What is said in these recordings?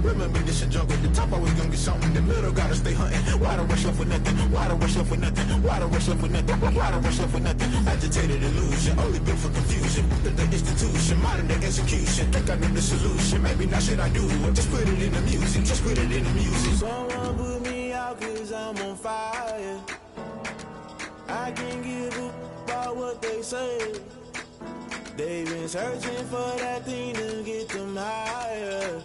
Remember this a jungle, the top always gonna get something. The middle gotta stay hunting. Why the rush left for nothing? Why the rush left for nothing? Why the rush left for nothing? Why the rush left for nothing? Agitated illusion, only built for confusion. The institution, modern day execution. Think I know the solution. Maybe not shit I do. Just put it in the music. Just put it in the music. Someone put me out 'cause I'm on fire. I can't give a about what they say. They've been searching for that thing to get them higher.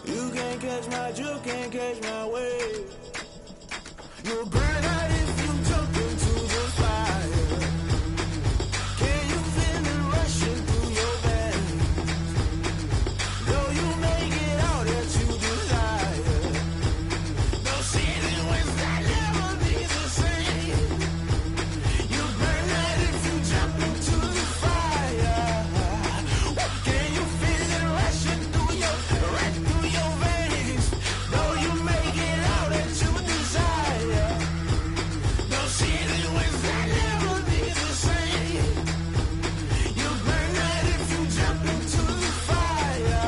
You can't catch my drift, can't catch my wave. You'll burn out if you jump into the fire. Can you feel it rushing through your veins? Though you make it all that you desire. No ceiling when that never be the same. You burn out if you jump into the fire. Can you feel it rushing through your veins? Though you make it all that you desire. No ceiling when that never be the same. You burn out if you jump into the fire.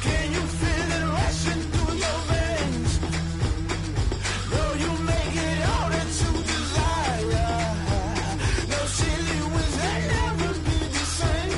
Can you feel it rushing through your veins? Though you make it all that you desire. No ceiling when that never be the same.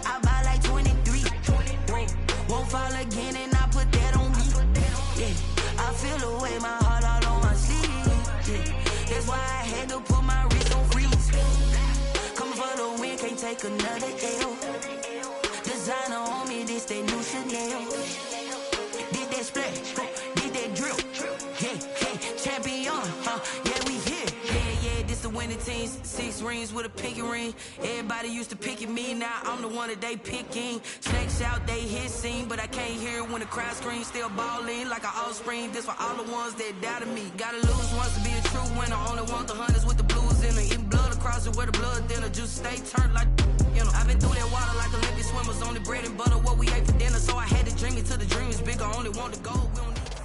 I buy like 23. Won't fall again and I put that on me. Yeah, I feel the way, my heart all on my sleeve. Yeah, that's why I had to put my wrist on freeze. Coming for the win, can't take another L. Designer on me, this that new Chanel. Did that splash, did that drill. Yeah, champion, yeah, we here. Yeah, this the winning team. 6 rings with a pinky ring. Everybody used to picking me, now I'm the one that they picking. Snakes out, they hit scene, but I can't hear it when the crowd screams. Still balling like an offspring. This for all the ones that doubted me. Gotta lose once to be a true winner. Only want the hunters with the blues in it. Eating blood across it where the blood thinner. Juice stay turned like, you know. I've been through that water like Olympic swimmers. Only bread and butter, what we ate for dinner. So I had to dream it till the dream is bigger. Only want to go, we don't need to.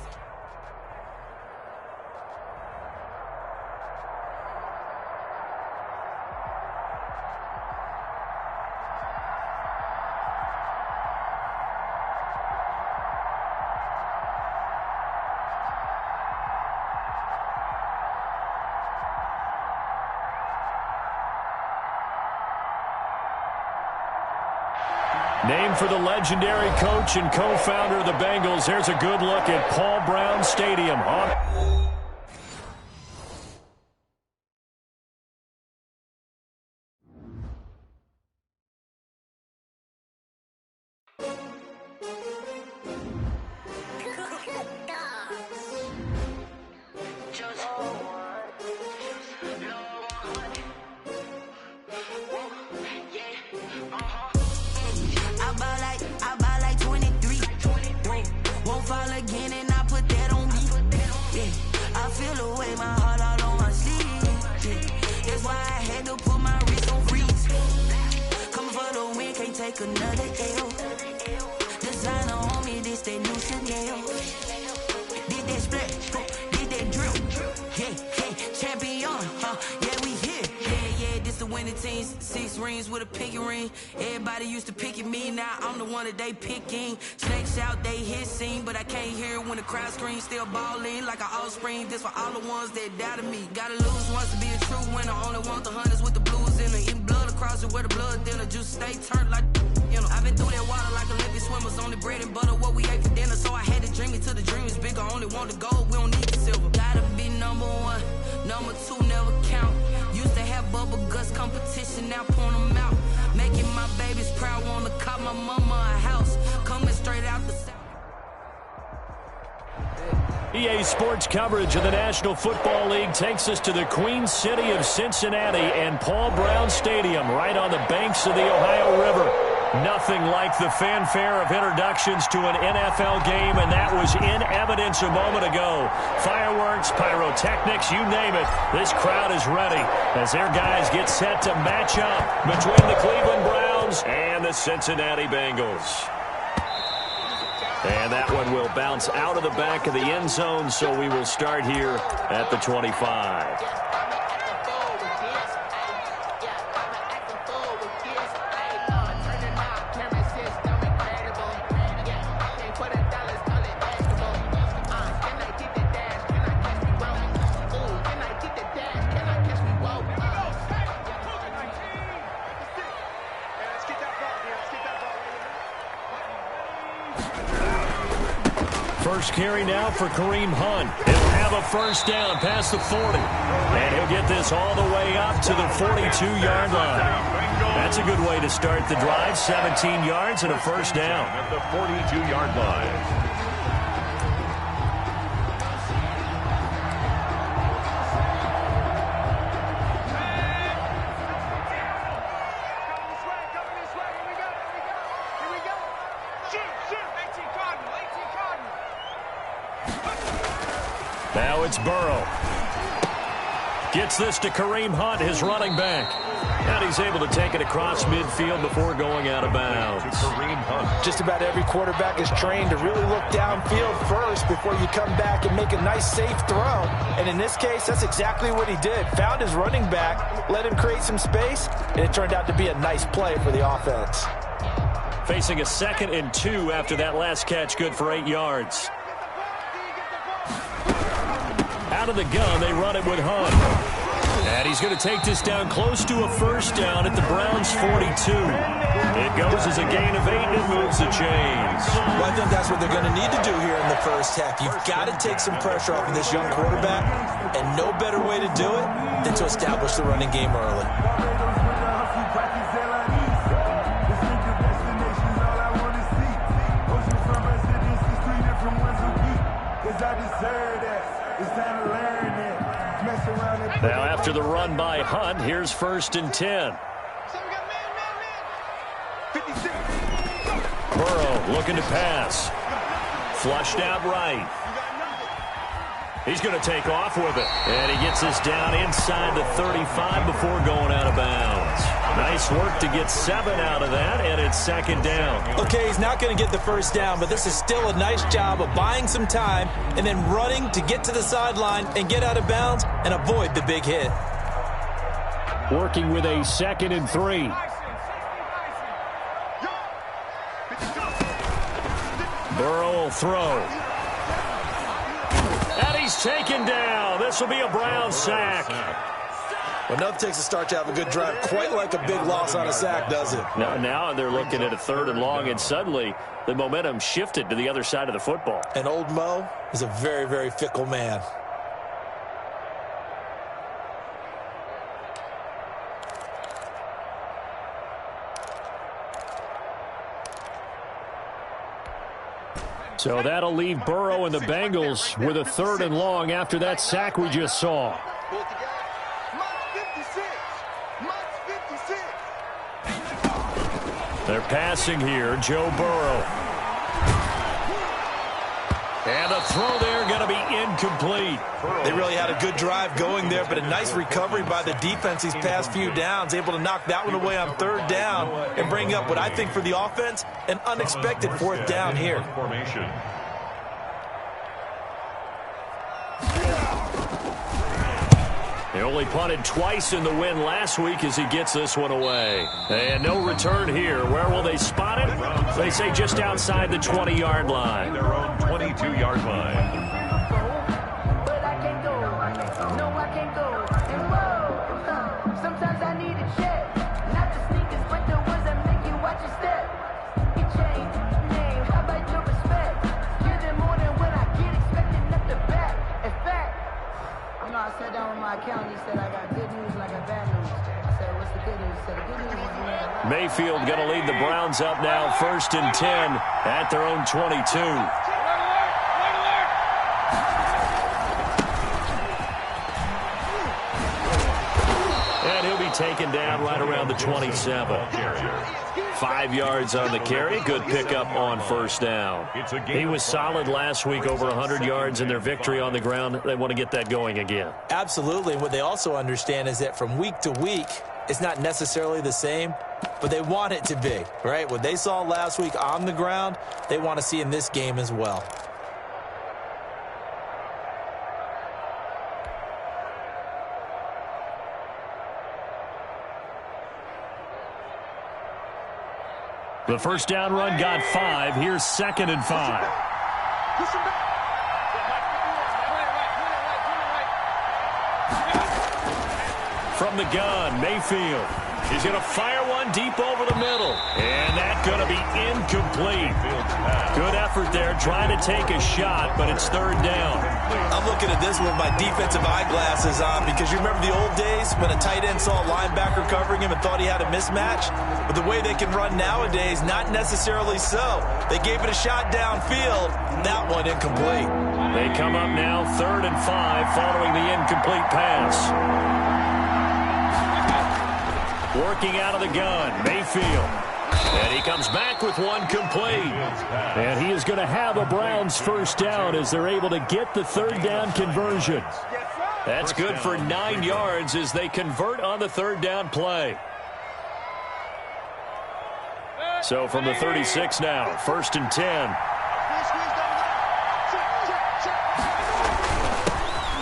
Named for the legendary coach and co-founder of the Bengals, here's a good look at Paul Brown Stadium. I buy like 23. Won't fall again and I put that on me. Yeah, I feel the way, my heart all on my sleeve. Yeah, that's why I had to put my wrist on freeze. Coming for the win, can't take another L. Designer on me, this that new Chanel. Did that splash, did that drill. Yeah, champion, yeah, we here. Yeah, this the winning team. 6 rings with a pinky ring. Everybody used to picking me, now I'm the one that they picking. Snakes out, they hit scene, but I can't hear it when the crowd screams. Still balling like an offspring. This for all the ones that doubted me. Gotta lose once to be a true winner. Only want the hunters with the blues in it. Eating blood across it where the blood thinner. Juice stay turned like, you know. I've been through that water like Olympic swimmers. Only bread and butter, what we ate for dinner. So I had to dream it till the dream is bigger. Only want the gold, we don't need the silver. Gotta be number 1, number 2 never count. Used to have bubble guts competition, now point them out. Making my babies proud, wanna cop my mama a house. Coming straight out the south. EA Sports coverage of the National Football League takes us to the Queen City of Cincinnati and Paul Brown Stadium right on the banks of the Ohio River. Nothing like the fanfare of introductions to an NFL game, and that was in evidence a moment ago. Fireworks, pyrotechnics, you name it. This crowd is ready as their guys get set to match up between the Cleveland Browns and the Cincinnati Bengals. And that one will bounce out of the back of the end zone, so we will start here at the 25. First carry now for Kareem Hunt. He'll have a first down past the 40. And he'll get this all the way up to the 42-yard line. That's a good way to start the drive. 17 yards and a first down. At the 42-yard line. Now it's Burrow. Gets this to Kareem Hunt, his running back. And he's able to take it across midfield before going out of bounds. Kareem Hunt. Just about every quarterback is trained to really look downfield first before you come back and make a nice, safe throw. And in this case, that's exactly what he did. Found his running back, let him create some space, and it turned out to be a nice play for the offense. Facing a 2nd and 2 after that last catch, good for 8 yards. Out of the gun, they run it with Hunt. And he's going to take this down close to a first down at the Browns' 42. It goes as a gain of 8 and it moves the chains. Well, I think that's what they're going to need to do here in the first half. You've got to take some pressure off of this young quarterback, and no better way to do it than to establish the running game early. Now after the run by Hunt, here's 1st and 10. Burrow looking to pass. Flushed out right. He's going to take off with it. And he gets this down inside the 35 before going out of bounds. Nice work to get 7 out of that, and it's 2nd down. Okay, he's not going to get the first down, but this is still a nice job of buying some time and then running to get to the sideline and get out of bounds and avoid the big hit. Working with a 2nd and 3. Burrow will throw. And he's taken down. This will be a Brown sack. Well, nothing takes a start to have a good drive quite like a big loss on a sack, does it? Now they're looking at a 3rd and long, and suddenly the momentum shifted to the other side of the football. And old Mo is a very, very fickle man. So that'll leave Burrow and the Bengals with a 3rd and long after that sack we just saw. They're passing here, Joe Burrow. And the throw there going to be incomplete. They really had a good drive going there, but a nice recovery by the defense these past few downs, able to knock that one away on 3rd down and bring up what I think for the offense, an unexpected 4th down here. Formation. They only punted twice in the win last week as he gets this one away. And no return here. Where will they spot it? They say just outside the 20-yard line. Their own 22-yard line. Mayfield going to lead the Browns up now, 1st and 10 at their own 22. taken down right around the 27. 5 yards on the carry. Good pickup on first down. He was solid last week, over 100 yards in their victory on the ground. They want to get that going again. Absolutely. And what they also understand is that from week to week, it's not necessarily the same, but they want it to be, right? What they saw last week on the ground, they want to see in this game as well. The first down run got 5. Here's 2nd and 5. From the gun, Mayfield. He's going to fire one deep over the middle. And that's going to be incomplete. Good effort there trying to take a shot, but it's 3rd down. I'm looking at this with my defensive eyeglasses on because you remember the old days when a tight end saw a linebacker covering him and thought he had a mismatch? But the way they can run nowadays, not necessarily so. They gave it a shot downfield. That one incomplete. They come up now 3rd and 5 following the incomplete pass. Working out of the gun, Mayfield. And he comes back with one complete. And he is going to have a Browns first down as they're able to get the 3rd down conversion. That's good for 9 yards as they convert on the 3rd down play. So from the 36 now, 1st and 10.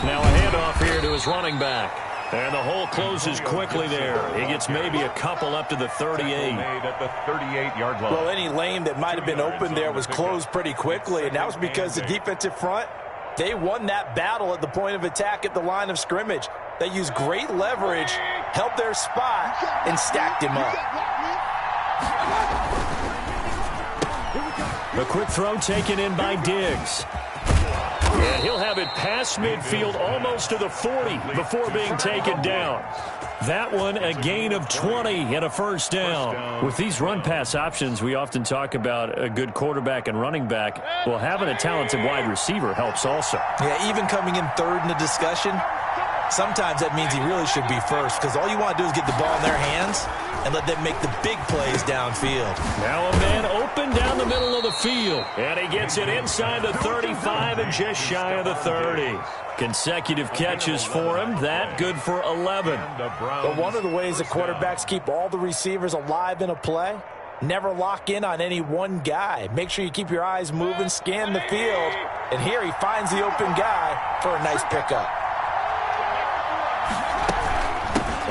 Now a handoff here to his running back. And the hole closes quickly there. He gets maybe a couple up to the 38. At the 38-yard line. Well, any lane that might have been open there was closed pretty quickly, and that was because the defensive front, they won that battle at the point of attack at the line of scrimmage. They used great leverage, held their spot, and stacked him up. The quick throw taken in by Diggs. And he'll have it past midfield almost to the 40 before being taken down. That one a gain of 20 and a first down. With these run-pass options, we often talk about a good quarterback and running back. Well, having a talented wide receiver helps also. Yeah, even coming in 3rd in the discussion, sometimes that means he really should be first because all you want to do is get the ball in their hands and let them make the big plays downfield. Now a man open down the middle of the field. And he gets it inside the 35 and just shy of the 30. Consecutive catches for him. That good for 11. But one of the ways the quarterbacks keep all the receivers alive in a play, never lock in on any one guy. Make sure you keep your eyes moving, scan the field. And here he finds the open guy for a nice pickup.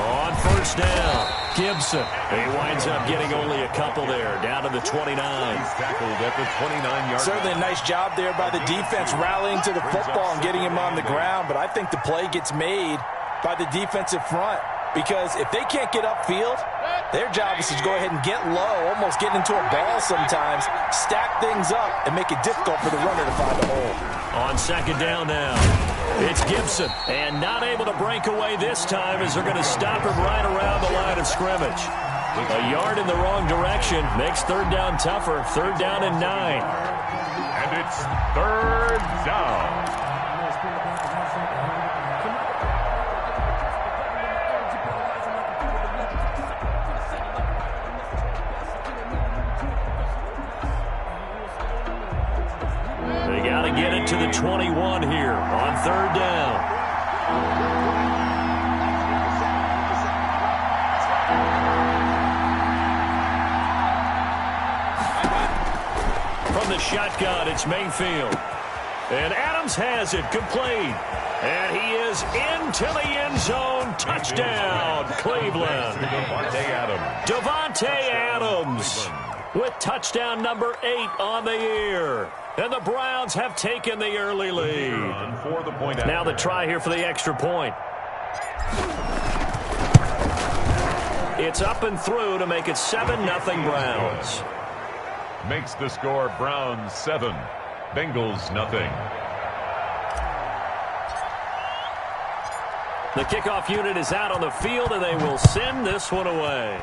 On first down, Gibson. He winds up getting only a couple there, down to the 29. He's tackled at the 29-yard line. Certainly a nice job there by the defense rallying to the football and getting him on the ground, but I think the play gets made by the defensive front because if they can't get upfield, their job is to go ahead and get low, almost get into a ball sometimes, stack things up, and make it difficult for the runner to find a hole. On 2nd down now, it's Gibson, and not able to break away this time as they're going to stop him right around the line of scrimmage. A yard in the wrong direction makes 3rd down tougher. 3rd down and 9. And it's 3rd down. They got to get it to the 21 here on 3rd down. From the shotgun, it's Mayfield. And Adams has it, complete. And he is into the end zone. Touchdown, Cleveland. Davante Adams with touchdown number 8 on the year. And the Browns have taken the early lead. Now the try here for the extra point. It's up and through to make it 7-0 Browns. Makes the score Browns 7, Bengals nothing. The kickoff unit is out on the field, and they will send this one away.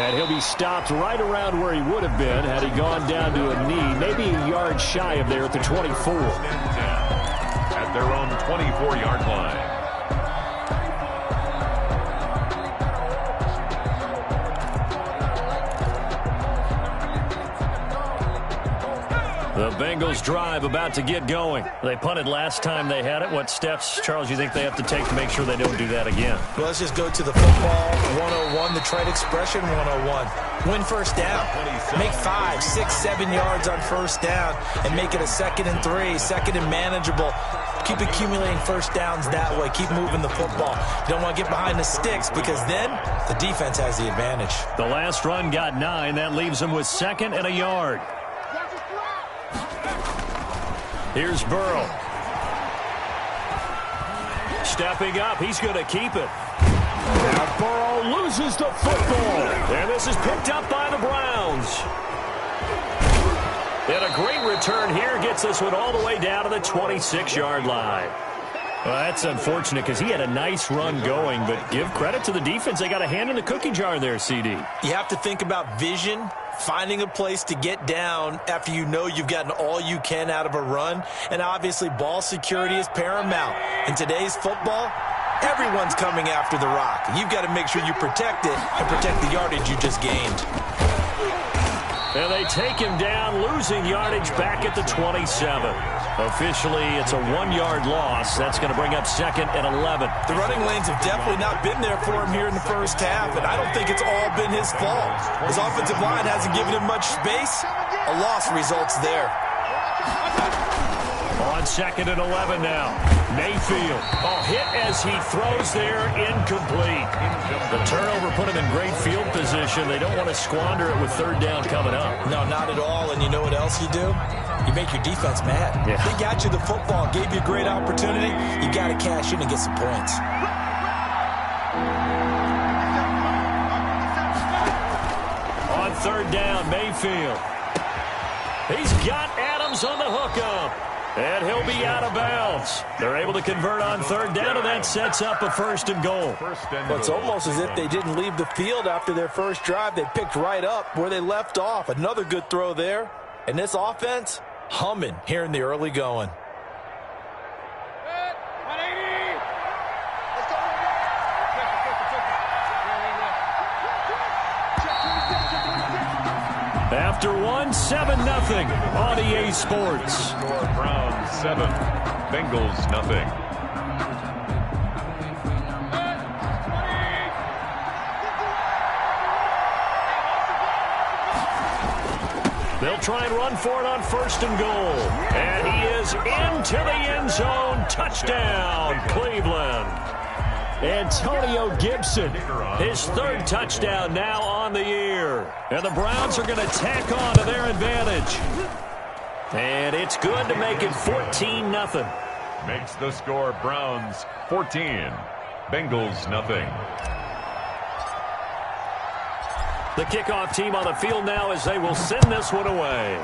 And he'll be stopped right around where he would have been had he gone down to a knee, maybe a yard shy of there at the 24. At their own 24-yard line. The Bengals drive about to get going. They punted last time they had it. What steps, Charles, you think they have to take to make sure they don't do that again? Well, let's just go to the football 101, the trade expression 101. Win first down. Make 5, 6, 7 yards on first down and make it a 2nd and 3, 2nd and manageable. Keep accumulating first downs that way. Keep moving the football. You don't want to get behind the sticks because then the defense has the advantage. The last run got 9. That leaves them with 2nd and a yard. Here's Burrow. Stepping up. He's going to keep it. Now Burrow loses the football. And this is picked up by the Browns. And a great return here gets this one all the way down to the 26-yard line. Well, that's unfortunate because he had a nice run going, but give credit to the defense. They got a hand in the cookie jar there, CD. You have to think about vision, finding a place to get down after you know you've gotten all you can out of a run. And obviously, ball security is paramount. In today's football, everyone's coming after the rock. You've got to make sure you protect it and protect the yardage you just gained. And they take him down, losing yardage back at the 27. Officially, it's a 1-yard loss. That's going to bring up 2nd and 11. The running lanes have definitely not been there for him here in the first half, and I don't think it's all been his fault. His offensive line hasn't given him much space. A loss results there. On 2nd and 11 now. Mayfield. Oh, hit as he throws there, incomplete. The turnover put him in great field position. They don't want to squander it with 3rd down coming up. No, not at all. And you know what else you do? You make your defense mad. Yeah. They got you the football, gave you a great opportunity. You got to cash in and get some points. On 3rd down, Mayfield. He's got Adams on the hookup. And he'll be out of bounds. They're able to convert on 3rd down, and that sets up a 1st and goal. Well, it's almost as if they didn't leave the field after their first drive. They picked right up where they left off. Another good throw there. And this offense, humming here in the early going. After 7-0 on EA Sports. Score Browns 7, Bengals nothing. They'll try and run for it on 1st and goal. And he is into the end zone. Touchdown, Cleveland. Antonio Gibson, his 3rd touchdown now on the year. And the Browns are going to tack on to their advantage. And it's good to make it 14-0. Makes the score Browns 14, Bengals nothing. The kickoff team on the field now as they will send this one away.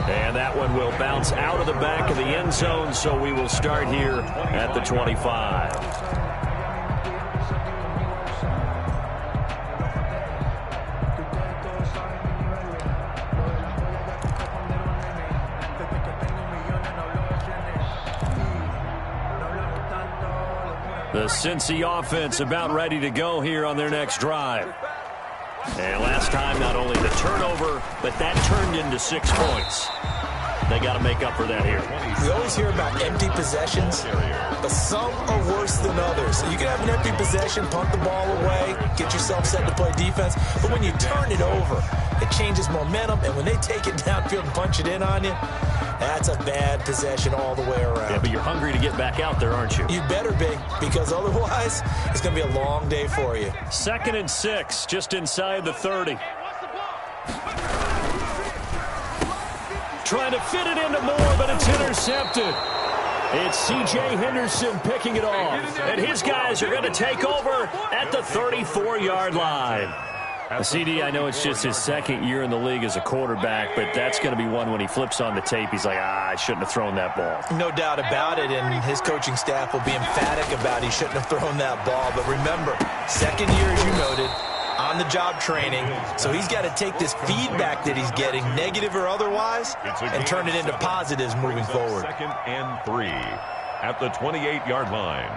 And that one will bounce out of the back of the end zone, so we will start here at the 25. The Cincy offense about ready to go here on their next drive. And last time, not only the turnover, but that turned into 6 points. They got to make up for that here. We always hear about empty possessions, but some are worse than others. So you can have an empty possession, punt the ball away, get yourself set to play defense. But when you turn it over, it changes momentum. And when they take it downfield and punch it in on you, that's a bad possession all the way around. Yeah, but you're hungry to get back out there, aren't you? You better be, because otherwise it's going to be a long day for you. 2nd and 6, just inside the 30. Trying to fit it into Moore, but it's intercepted. It's C.J. Henderson picking it off. And his guys are going to take over at the 34-yard line. CD, I know it's just his second year in the league as a quarterback, but that's going to be one when he flips on the tape, he's like, I shouldn't have thrown that ball. No doubt about it, and his coaching staff will be emphatic about he shouldn't have thrown that ball. But remember, second year, as you noted, on-the-job training, so he's got to take this feedback that he's getting, negative or otherwise, and turn it into positives moving forward. 2nd and 3 at the 28-yard line.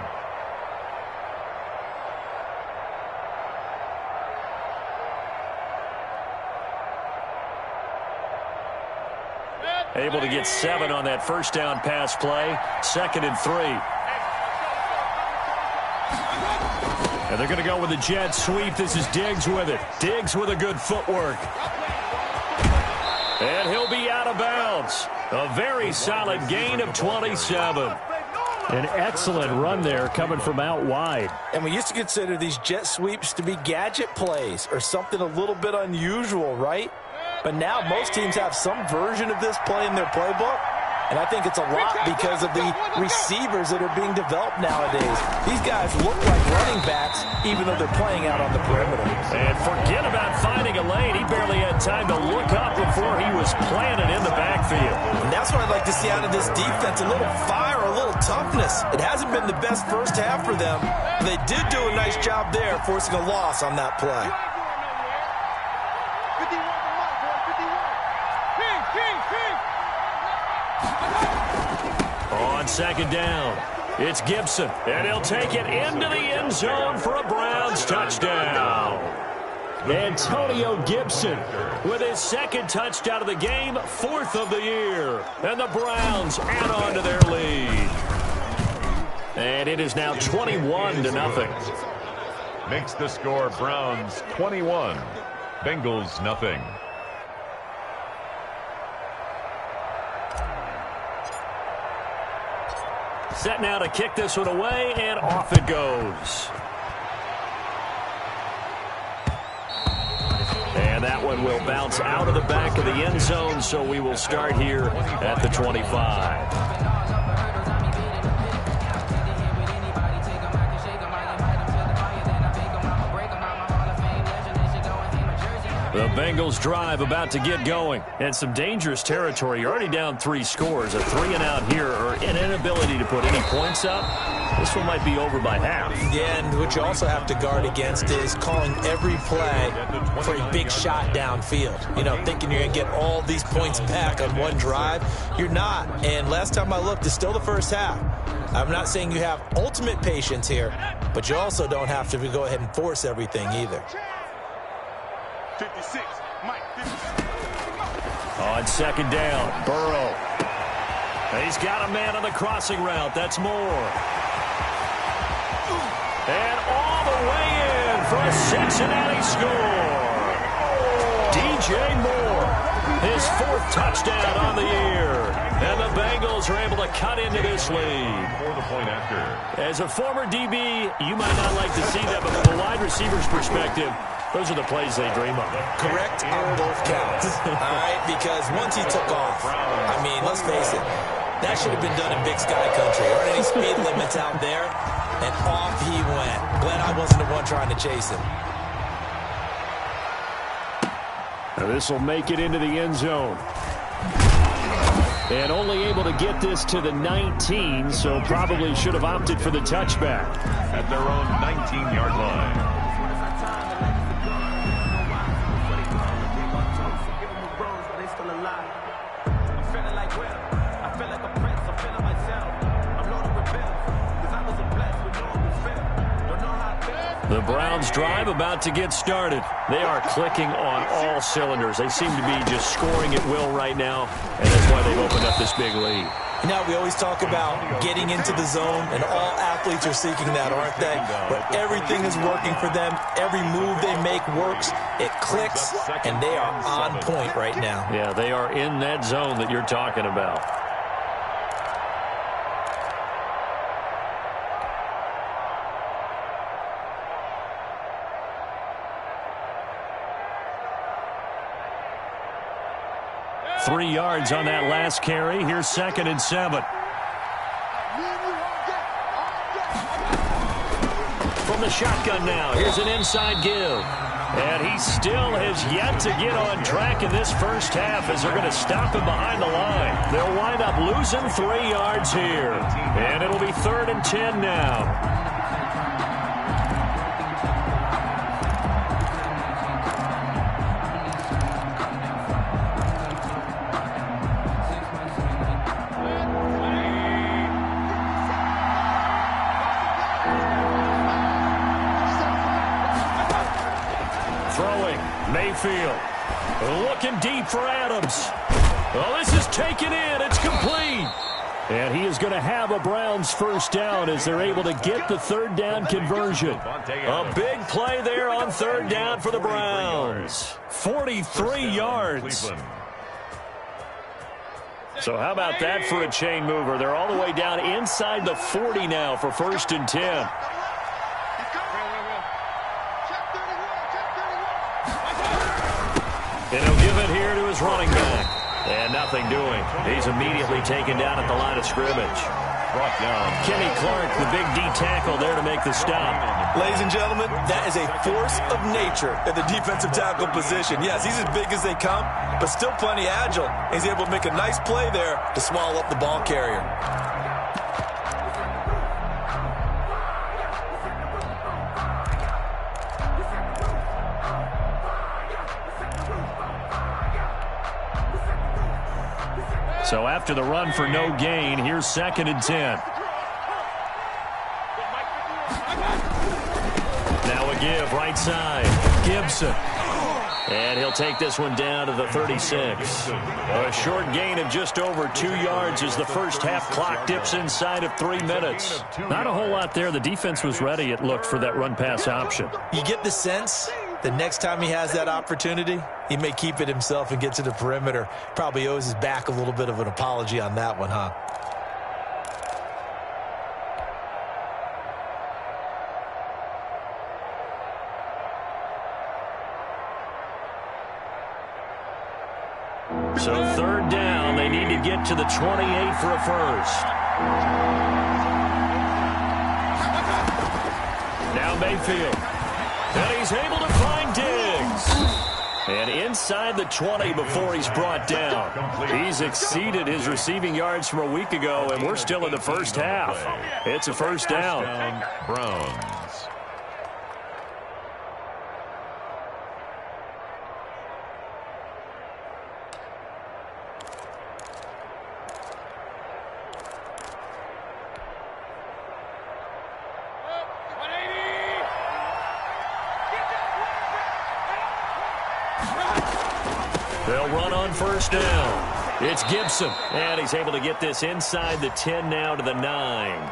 Able to get 7 on that first down pass play. 2nd and 3. And they're going to go with the jet sweep. This is Diggs with it. Diggs with a good footwork. And he'll be out of bounds. A very solid gain of 27. An excellent run there coming from out wide. And we used to consider these jet sweeps to be gadget plays or something a little bit unusual, right? But now most teams have some version of this play in their playbook. And I think it's a lot because of the receivers that are being developed nowadays. These guys look like running backs even though they're playing out on the perimeter. And forget about finding a lane. He barely had time to look up before he was planted in the backfield. And that's what I'd like to see out of this defense, a little fire, a little toughness. It hasn't been the best first half for them. They did do a nice job there, forcing a loss on that play. On 2nd down, it's Gibson, and he'll take it into the end zone for a Browns touchdown. Antonio Gibson with his 2nd touchdown of the game, 4th of the year. And the Browns add on to their lead. And it is now 21-0. Makes the score Browns 21, Bengals nothing. Set now to kick this one away, and off it goes. And that one will bounce out of the back of the end zone, so we will start here at the 25. The Bengals drive about to get going. And some dangerous territory. You're already down 3 scores. A 3-and-out here, or an inability to put any points up. This one might be over by half. Yeah, and what you also have to guard against is calling every play for a big shot downfield. You know, thinking you're going to get all these points back on one drive. You're not. And last time I looked, it's still the first half. I'm not saying you have ultimate patience here, but you also don't have to go ahead and force everything either. 56, Mike, 56. On 2nd down, Burrow. He's got a man on the crossing route. That's Moore. And all the way in for a Cincinnati score. DJ Moore, his 4th touchdown on the year. And the Bengals are able to cut into this lead. For the point after. As a former DB, you might not like to see that, but from a wide receiver's perspective, those are the plays they dream of. Correct on both counts. All right, because once he took off, I mean, let's face it, that should have been done in Big Sky Country. Aren't any speed limits out there? And off he went. Glad I wasn't the one trying to chase him. Now this will make it into the end zone. And only able to get this to the 19, so probably should have opted for the touchback. At their own 19-yard line. The Browns drive about to get started. They are clicking on all cylinders. They seem to be just scoring at will right now, and that's why they've opened up this big lead. You know, we always talk about getting into the zone, and all athletes are seeking that, aren't they? But everything is working for them. Every move they make works. It clicks, and they are on point right now. Yeah, they are in that zone that you're talking about. Three yards on that last carry. Here's 2nd and 7. From From the shotgun now, here's an inside give. And he still has yet to get on track in this first half as they're going to stop him behind the line. They'll wind up losing 3 yards here. And it'll be 3rd and 10 now. Mayfield looking deep for Adams. Well, this is taken in. It's complete. And he is going to have a Browns first down as they're able to get the 3rd down conversion. A big play there on 3rd down for the Browns. 43 yards. So how about that for a chain mover? They're all the way down inside the 40 now for 1st and 10. And he'll give it here to his running back. And nothing doing. He's immediately taken down at the line of scrimmage. Brought down. Kenny Clark, the big D tackle there to make the stop. Ladies and gentlemen, that is a force of nature at the defensive tackle position. Yes, he's as big as they come, but still plenty agile. He's able to make a nice play there to swallow up the ball carrier. So after the run for no gain, here's 2nd and 10. Now a give, right side. Gibson. And he'll take this one down to the 36. A short gain of just over 2 yards as the first half clock dips inside of 3 minutes. Not a whole lot there. The defense was ready, it looked, for that run-pass option. You get the sense the next time he has that opportunity, he may keep it himself and get to the perimeter. Probably owes his back a little bit of an apology on that one, huh? So 3rd down, they need to get to the 28 for a first. Now Mayfield. And he's able to find Diggs. And inside the 20 before he's brought down. He's exceeded his receiving yards from a week ago, and we're still in the first half. It's a first down. Browns. They'll run on first down. It's Gibson, and he's able to get this inside the 10 now to the 9.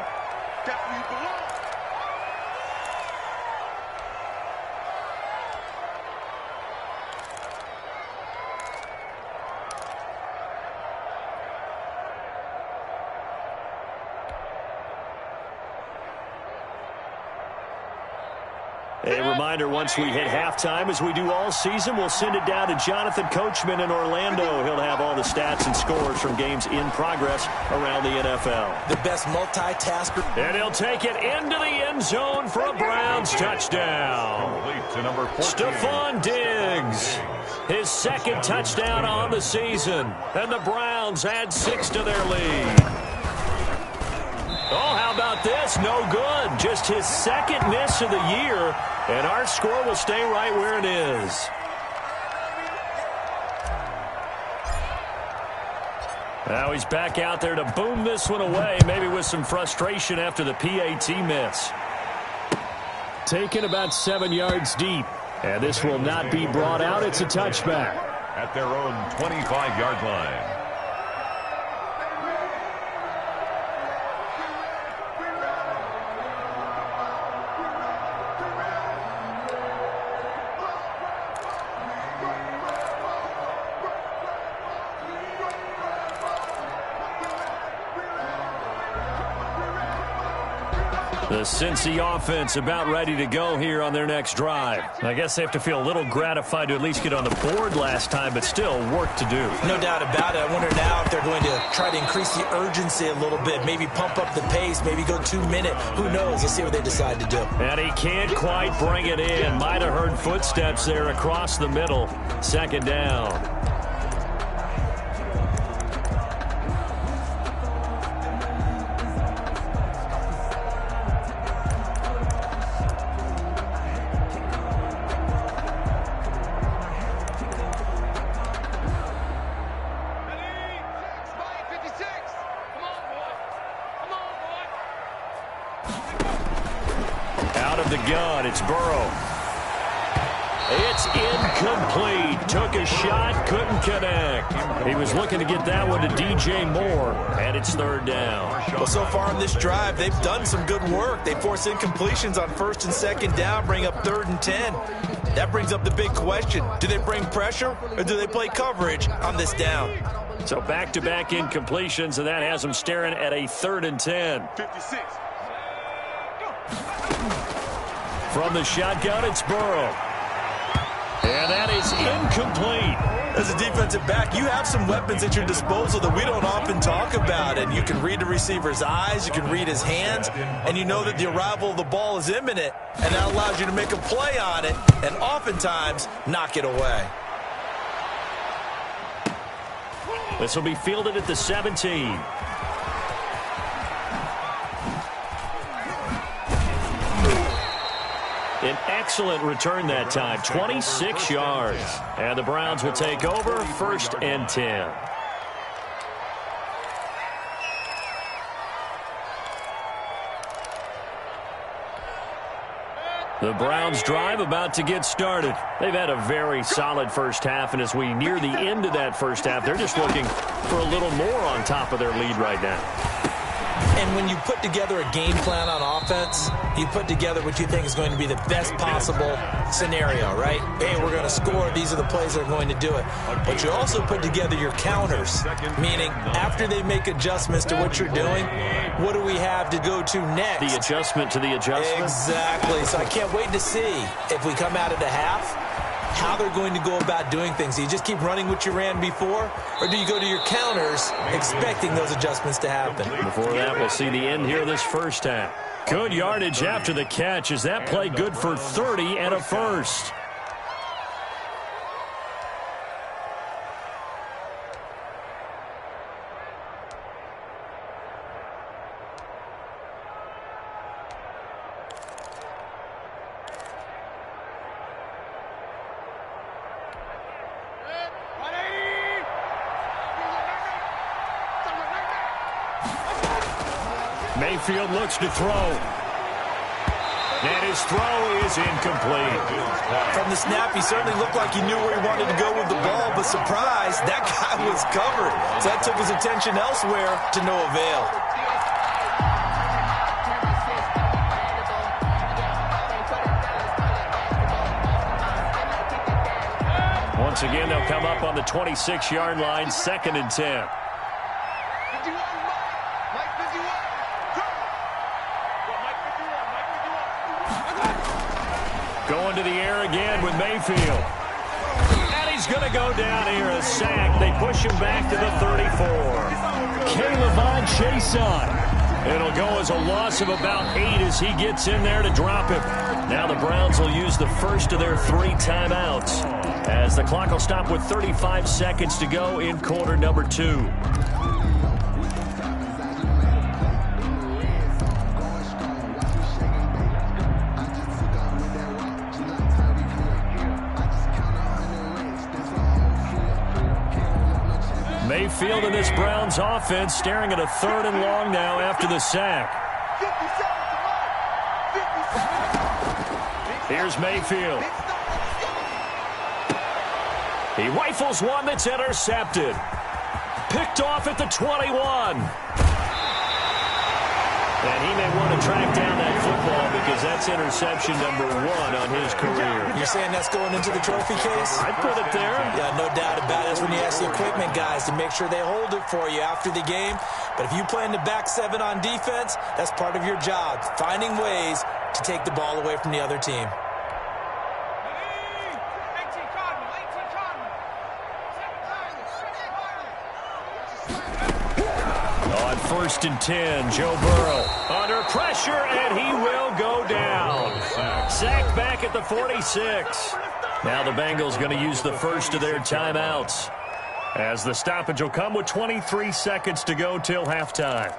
A reminder, once we hit halftime, as we do all season, we'll send it down to Jonathan Coachman in Orlando. He'll have all the stats and scores from games in progress around the NFL. The best multitasker. And he'll take it into the end zone for a Browns touchdown. To number 14. Stephon Diggs, his 2nd touchdown on the season. And the Browns add 6 to their lead. Oh, how about this? No good. Just his 2nd miss of the year, and our score will stay right where it is. Now he's back out there to boom this one away, maybe with some frustration after the PAT miss. Taken about 7 yards deep, and this will not be brought out. It's a touchback. At their own 25-yard line. The Cincy offense about ready to go here on their next drive. I guess they have to feel a little gratified to at least get on the board last time, but still work to do. No doubt about it. I wonder now if they're going to try to increase the urgency a little bit, maybe pump up the pace, maybe go 2-minute. Who knows? Let's see what they decide to do. And he can't quite bring it in. Might have heard footsteps there across the middle. Second down. The gun, it's Burrow. It's incomplete. Took a shot, couldn't connect. He was looking to get that one to DJ Moore, and it's third down. Well, so far on this drive, they've done some good work. They force incompletions on first and second down, bring up 3rd and 10. That brings up the big question. Do they bring pressure, or do they play coverage on this down? So back-to-back incompletions, and that has them staring at a 3rd and 10. 56. From the shotgun, it's Burrow. And that is incomplete. As a defensive back, you have some weapons at your disposal that we don't often talk about. And you can read the receiver's eyes, you can read his hands, and you know that the arrival of the ball is imminent. And that allows you to make a play on it and oftentimes knock it away. This will be fielded at the 17. An excellent return that time, 26 yards. And the Browns will take over, 1st and 10. The Browns drive about to get started. They've had a very solid first half, and as we near the end of that first half, they're just looking for a little more on top of their lead right now. And when you put together a game plan on offense, you put together what you think is going to be the best possible scenario, right? Hey, we're going to score. These are the plays that are going to do it. But you also put together your counters, meaning after they make adjustments to what you're doing, what do we have to go to next? The adjustment to the adjustment? Exactly. So I can't wait to see if we come out of the half, how they're going to go about doing things. Do you just keep running what you ran before, or do you go to your counters expecting those adjustments to happen? Before that, we'll see the end here of this first half. Good yardage after the catch. Is that play good for 30 and a first? Mayfield looks to throw. And his throw is incomplete. From the snap, he certainly looked like he knew where he wanted to go with the ball, but surprise, that guy was covered. So that took his attention elsewhere to no avail. Once again, they'll come up on the 26-yard line, 2nd and 10. Going to the air again with Mayfield. And he's going to go down here, a sack. They push him back to the 34. Caleb Chason. It'll go as a loss of about 8 as he gets in there to drop him. Now the Browns will use the first of their 3 timeouts, as the clock will stop with 35 seconds to go in quarter number 2. Mayfield in this Browns offense staring at a 3rd and long now after the sack. Here's Mayfield. He rifles one that's intercepted. Picked off at the 21. And he may want to track down that football because that's interception number 1 on his career. You're saying that's going into the trophy case? I'd put it there. Yeah, no doubt about it. That's when you ask the equipment guys to make sure they hold it for you after the game. But if you play in the back 7 on defense, that's part of your job, finding ways to take the ball away from the other team. On 1st and 10, Joe Burrow under pressure, and he will go down. Sacked back at the 46. Now the Bengals going to use the first of their timeouts, as the stoppage will come with 23 seconds to go till halftime.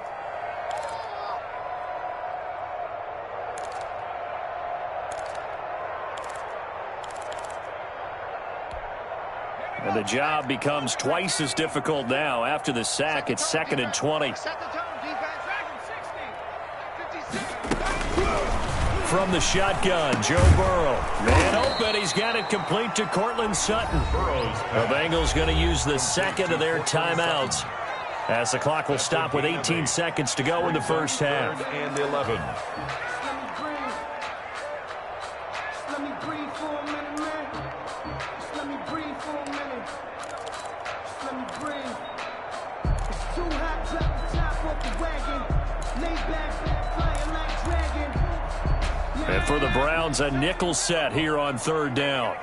And the job becomes twice as difficult now. After the sack, it's 2nd and 20. From the shotgun, Joe Burrow. Man open, he's got it complete to Cortland Sutton. The Bengals going to use the second of their timeouts, as the clock will stop with 18 seconds to go in the first half. And 11. And for the Browns, a nickel set here on 3rd down.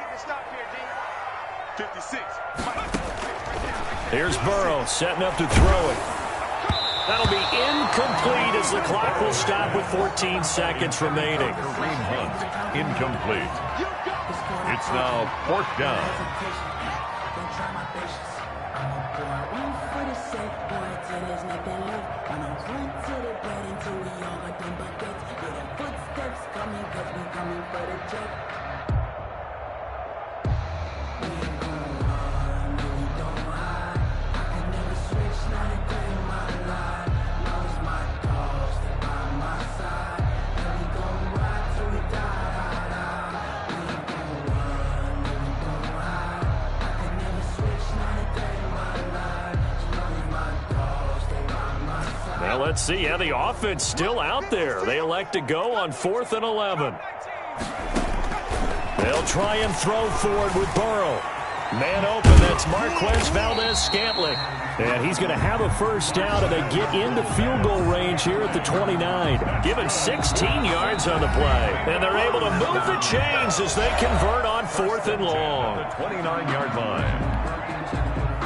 56. Here's Burrow setting up to throw it. That'll be incomplete as the clock will stop with 14 seconds remaining. Kareem Hunt, incomplete. It's now 4th down. Well, let's see. Yeah, the offense still out there. They elect to go on 4th and 11. They'll try and throw forward with Burrow. Man open, that's Marquez Valdez-Scantling. And he's going to have a first down, and they get into field goal range here at the 29. Given 16 yards on the play. And they're able to move the chains as they convert on 4th and long. The 29-yard line.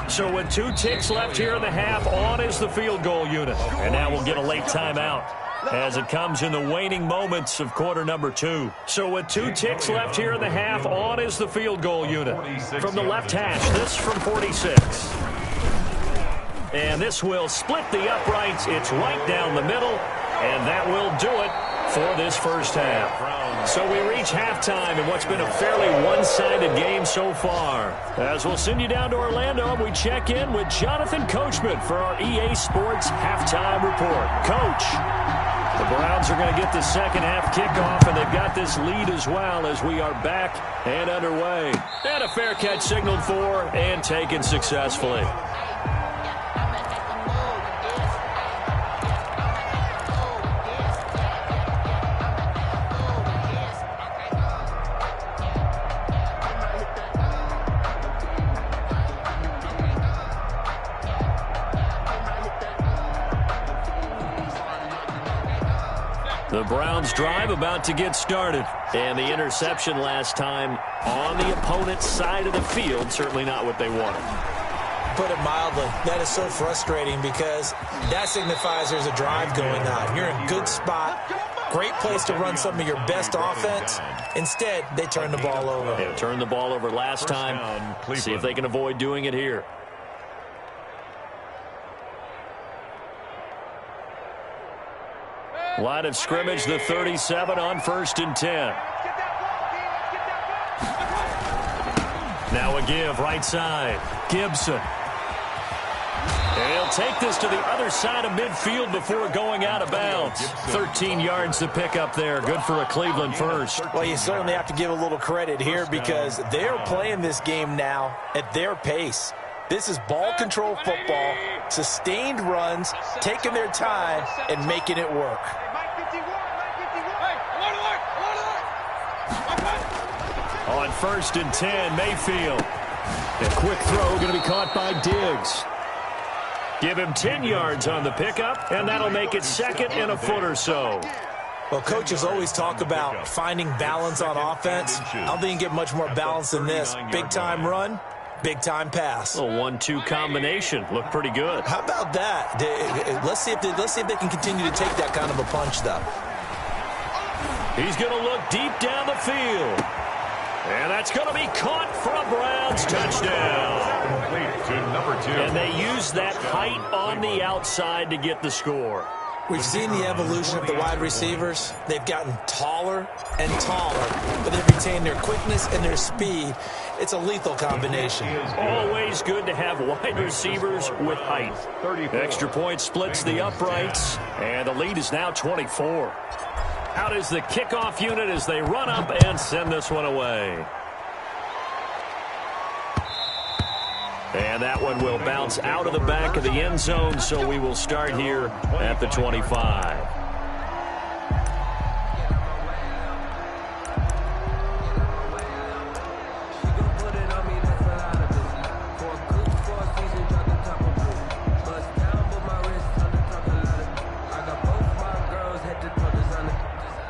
So with 2 ticks left here in the half, on is the field goal unit. And now we'll get a late timeout as it comes in the waning moments of quarter number 2. So with 2 ticks left here in the half, on is the field goal unit. From the left hash, this from 46. And this will split the uprights. It's right down the middle, and that will do it for this first half. So we reach halftime in what's been a fairly one-sided game so far. As we'll send you down to Orlando, we check in with Jonathan Coachman for our EA Sports Halftime Report. Coach, the Browns are going to get the second half kickoff, and they've got this lead as well as we are back and underway. And a fair catch signaled for and taken successfully. The Browns drive about to get started. And the interception last time on the opponent's side of the field, certainly not what they wanted. Put it mildly, that is so frustrating because that signifies there's a drive going on. You're in a good spot, great place to run some of your best offense. Instead, they turn the ball over. They turned the ball over last time. See if they can avoid doing it here. Line of scrimmage, the 37 on 1st and 10. Now a give, right side. Gibson. And he'll take this to the other side of midfield before going out of bounds. 13 yards to pick up there. Good for a Cleveland first. Well, you certainly have to give a little credit here because they're playing this game now at their pace. This is ball control football, sustained runs, taking their time, and making it work. On 1st and 10, Mayfield. A quick throw going to be caught by Diggs. Give him 10 yards on the pickup, and that'll make it 2nd and a foot or so. Well, coaches always talk about finding balance on offense. I don't think you get much more balance than this. Big-time run, big-time pass. A 1-2 combination. Looked pretty good. How about that? Let's see if they can continue to take that kind of a punch, though. He's going to look deep down the field. And that's going to be caught for a Browns touchdown. Complete to number 2. And they use that height on the outside to get the score. We've seen the evolution of the wide receivers. They've gotten taller and taller, but they've retained their quickness and their speed. It's a lethal combination. Always good to have wide receivers with height. Extra point splits the uprights, and the lead is now 24. Out is the kickoff unit as they run up and send this one away. And that one will bounce out of the back of the end zone, so we will start here at the 25.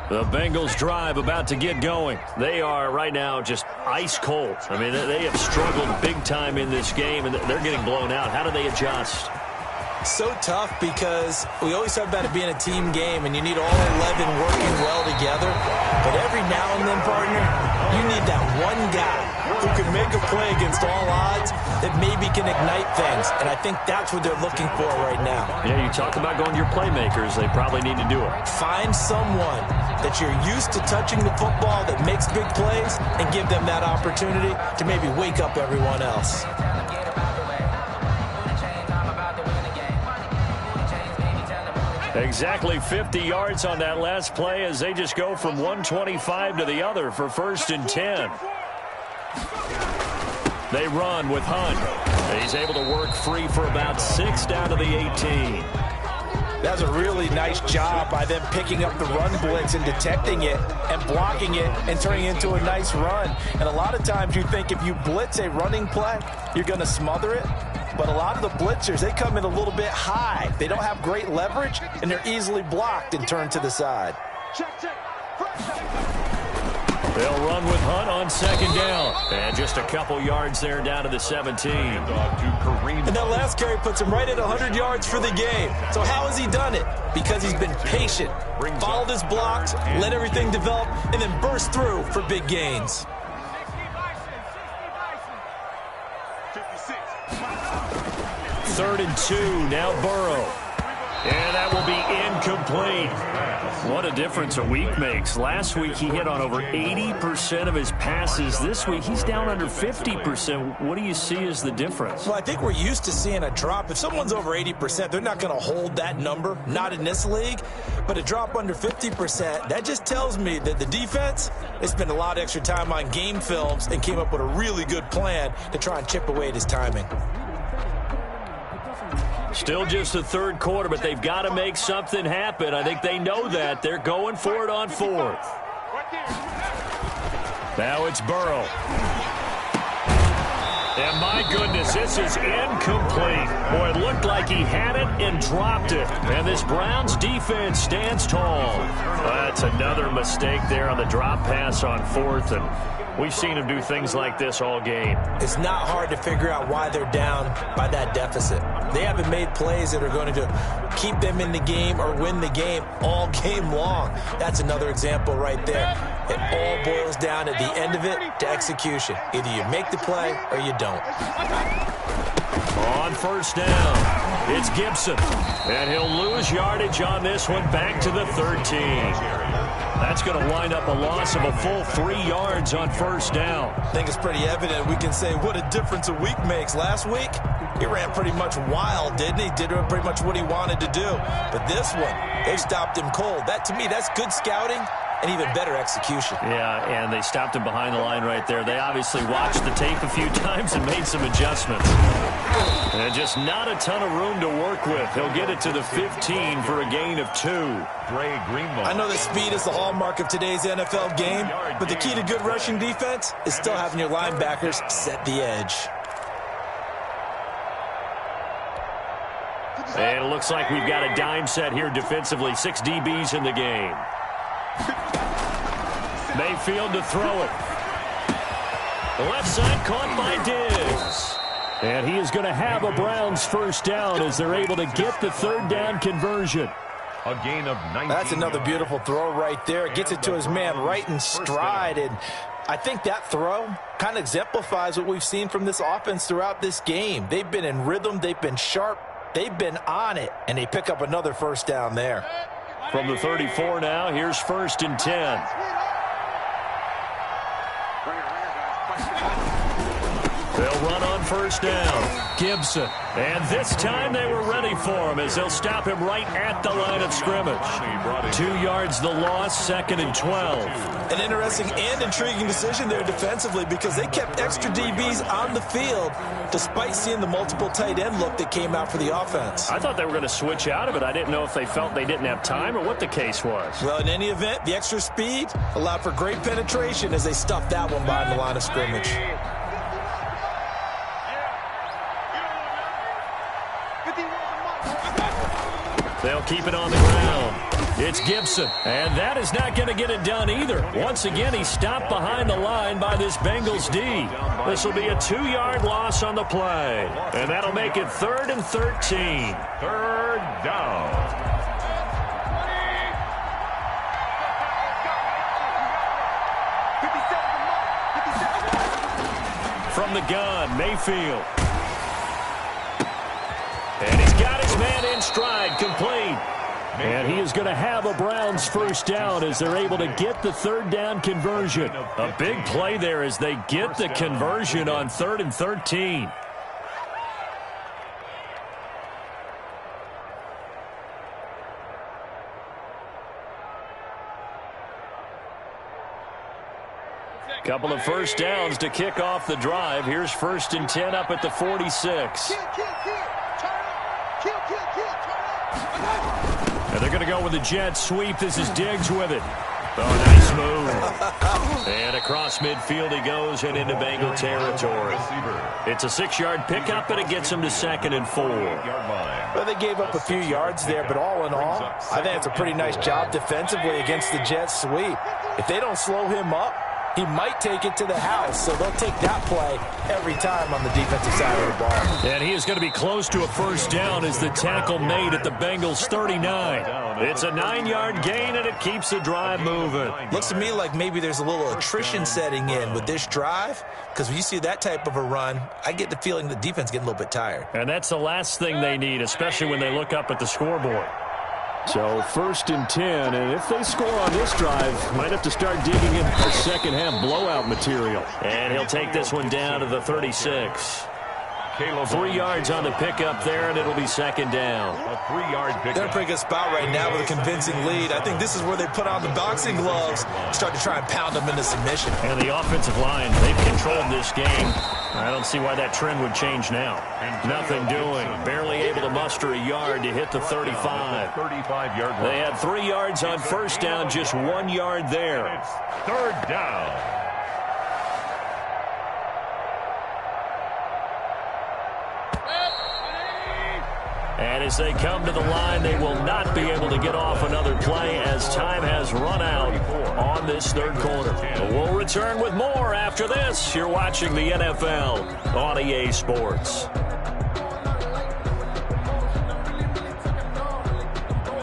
The Bengals drive about to get going. They are right now just ice cold. I mean, they have struggled big time in this game, and they're getting blown out. How do they adjust? So tough because we always talk about it being a team game, and you need all 11 working well together. But every now and then, partner, you need that one guy who can make a play against all odds that maybe can ignite things. And I think that's what they're looking for right now. Yeah, you talk about going to your playmakers. They probably need to do it. Find someone that you're used to touching the football that makes big plays and give them that opportunity to maybe wake up everyone else. Exactly 50 yards on that last play as they just go from 125 to the other for 1st and 10. They run with Hunt. He's able to work free for about 6 down to the 18. That's a really nice job by them picking up the run blitz and detecting it and blocking it and turning it into a nice run. And a lot of times you think if you blitz a running play, you're going to smother it. But a lot of the blitzers, they come in a little bit high. They don't have great leverage, and they're easily blocked and turned to the side. They'll run with Hunt on 2nd down. And just a couple yards there down to the 17. And that last carry puts him right at 100 yards for the game. So how has he done it? Because he's been patient, followed his blocks, let everything develop, and then burst through for big gains. 3rd and 2, now Burrow. And that will be incomplete. What a difference a week makes. Last week he hit on over 80% of his passes. This week he's down under 50%. What do you see as the difference? Well, I think we're used to seeing a drop. If someone's over 80%, they're not going to hold that number, not in this league. But a drop under 50%, that just tells me that the defense, they spent a lot of extra time on game films and came up with a really good plan to try and chip away at his timing. Still just the 3rd quarter, but they've got to make something happen. I think they know that. They're going for it on 4th. Now it's Burrow. And my goodness, this is incomplete. Boy, it looked like he had it and dropped it. And this Browns defense stands tall. That's another mistake there on the drop pass on 4th, and we've seen him do things like this all game. It's not hard to figure out why they're down by that deficit. They haven't made plays that are going to keep them in the game or win the game all game long. That's another example right there. It all boils down at the end of it to execution. Either you make the play or you don't. On 1st down, it's Gibson. And he'll lose yardage on this one back to the 13. That's going to wind up a loss of a full 3 yards on 1st down. I think it's pretty evident. We can say what a difference a week makes. Last week, he ran pretty much wild, didn't he? Did pretty much what he wanted to do. But this one, they stopped him cold. That, to me, that's good scouting and even better execution. Yeah, and they stopped him behind the line right there. They obviously watched the tape a few times and made some adjustments. And just not a ton of room to work with. He'll get it to the 15 for a gain of 2. I know that speed is the hallmark of today's NFL game, but the key to good rushing defense is still having your linebackers set the edge. And it looks like we've got a dime set here defensively. 6 DBs in the game. Mayfield to throw it. The left side caught by Diggs. And he is going to have a Browns first down as they're able to get the 3rd down conversion. A gain of 19. That's another beautiful throw right there. Gets it to his man right in stride. And I think that throw kind of exemplifies what we've seen from this offense throughout this game. They've been in rhythm. They've been sharp. They've been on it. And they pick up another first down there. From the 34 now, here's 1st and 10. They'll run on first down. Gibson. And this time they were ready for him as they'll stop him right at the line of scrimmage. 2 yards the loss, 2nd and 12. An interesting and intriguing decision there defensively because they kept extra DBs on the field despite seeing the multiple tight end look that came out for the offense. I thought they were going to switch out of it. I didn't know if they felt they didn't have time or what the case was. Well, in any event, the extra speed allowed for great penetration as they stuffed that one behind the line of scrimmage. They'll keep it on the ground. It's Gibson, and that is not going to get it done either. Once again, he's stopped behind the line by this Bengals D. This will be a 2-yard loss on the play, and that'll make it 3rd and 13. 3rd down. From the gun, Mayfield. And he's got his man in stride, complete. And he is going to have a Browns first down as they're able to get the 3rd down conversion. A big play there as they get the conversion on 3rd and 13. Couple of first downs to kick off the drive. Here's 1st and 10 up at the 46. And they're going to go with the jet sweep. This is Diggs with it. Oh, nice move. And across midfield he goes and into Bengal territory. It's a 6-yard pickup, and it gets him to 2nd and 4. Well, they gave up a few yards there, but all in all, I think it's a pretty nice job defensively against the jet sweep. If they don't slow him up, he might take it to the house, so they'll take that play every time on the defensive side of the ball. And he is going to be close to a first down as the tackle made at the Bengals 39. It's a 9-yard gain, and it keeps the drive moving. Looks to me like maybe there's a little attrition setting in with this drive, because when you see that type of a run, I get the feeling the defense getting a little bit tired. And that's the last thing they need, especially when they look up at the scoreboard. So 1st and 10, and if they score on this drive, might have to start digging in a second-half blowout material. And he'll take this one down to the 36. 3 yards on the pickup there, and it'll be 2nd down. A 3-yard pickup. They're in a pretty good spot right now with a convincing lead. I think this is where they put on the boxing gloves and start to try and pound them into submission. And the offensive line, they've controlled this game. I don't see why that trend would change now. Nothing doing. Barely able to muster a yard to hit the 35. 35-yard line. They had 3 yards on first down, just 1 yard there. It's 3rd down. And as they come to the line, they will not be able to get off another play as time has run out on this 3rd quarter. We'll return with more after this. You're watching the NFL on EA Sports.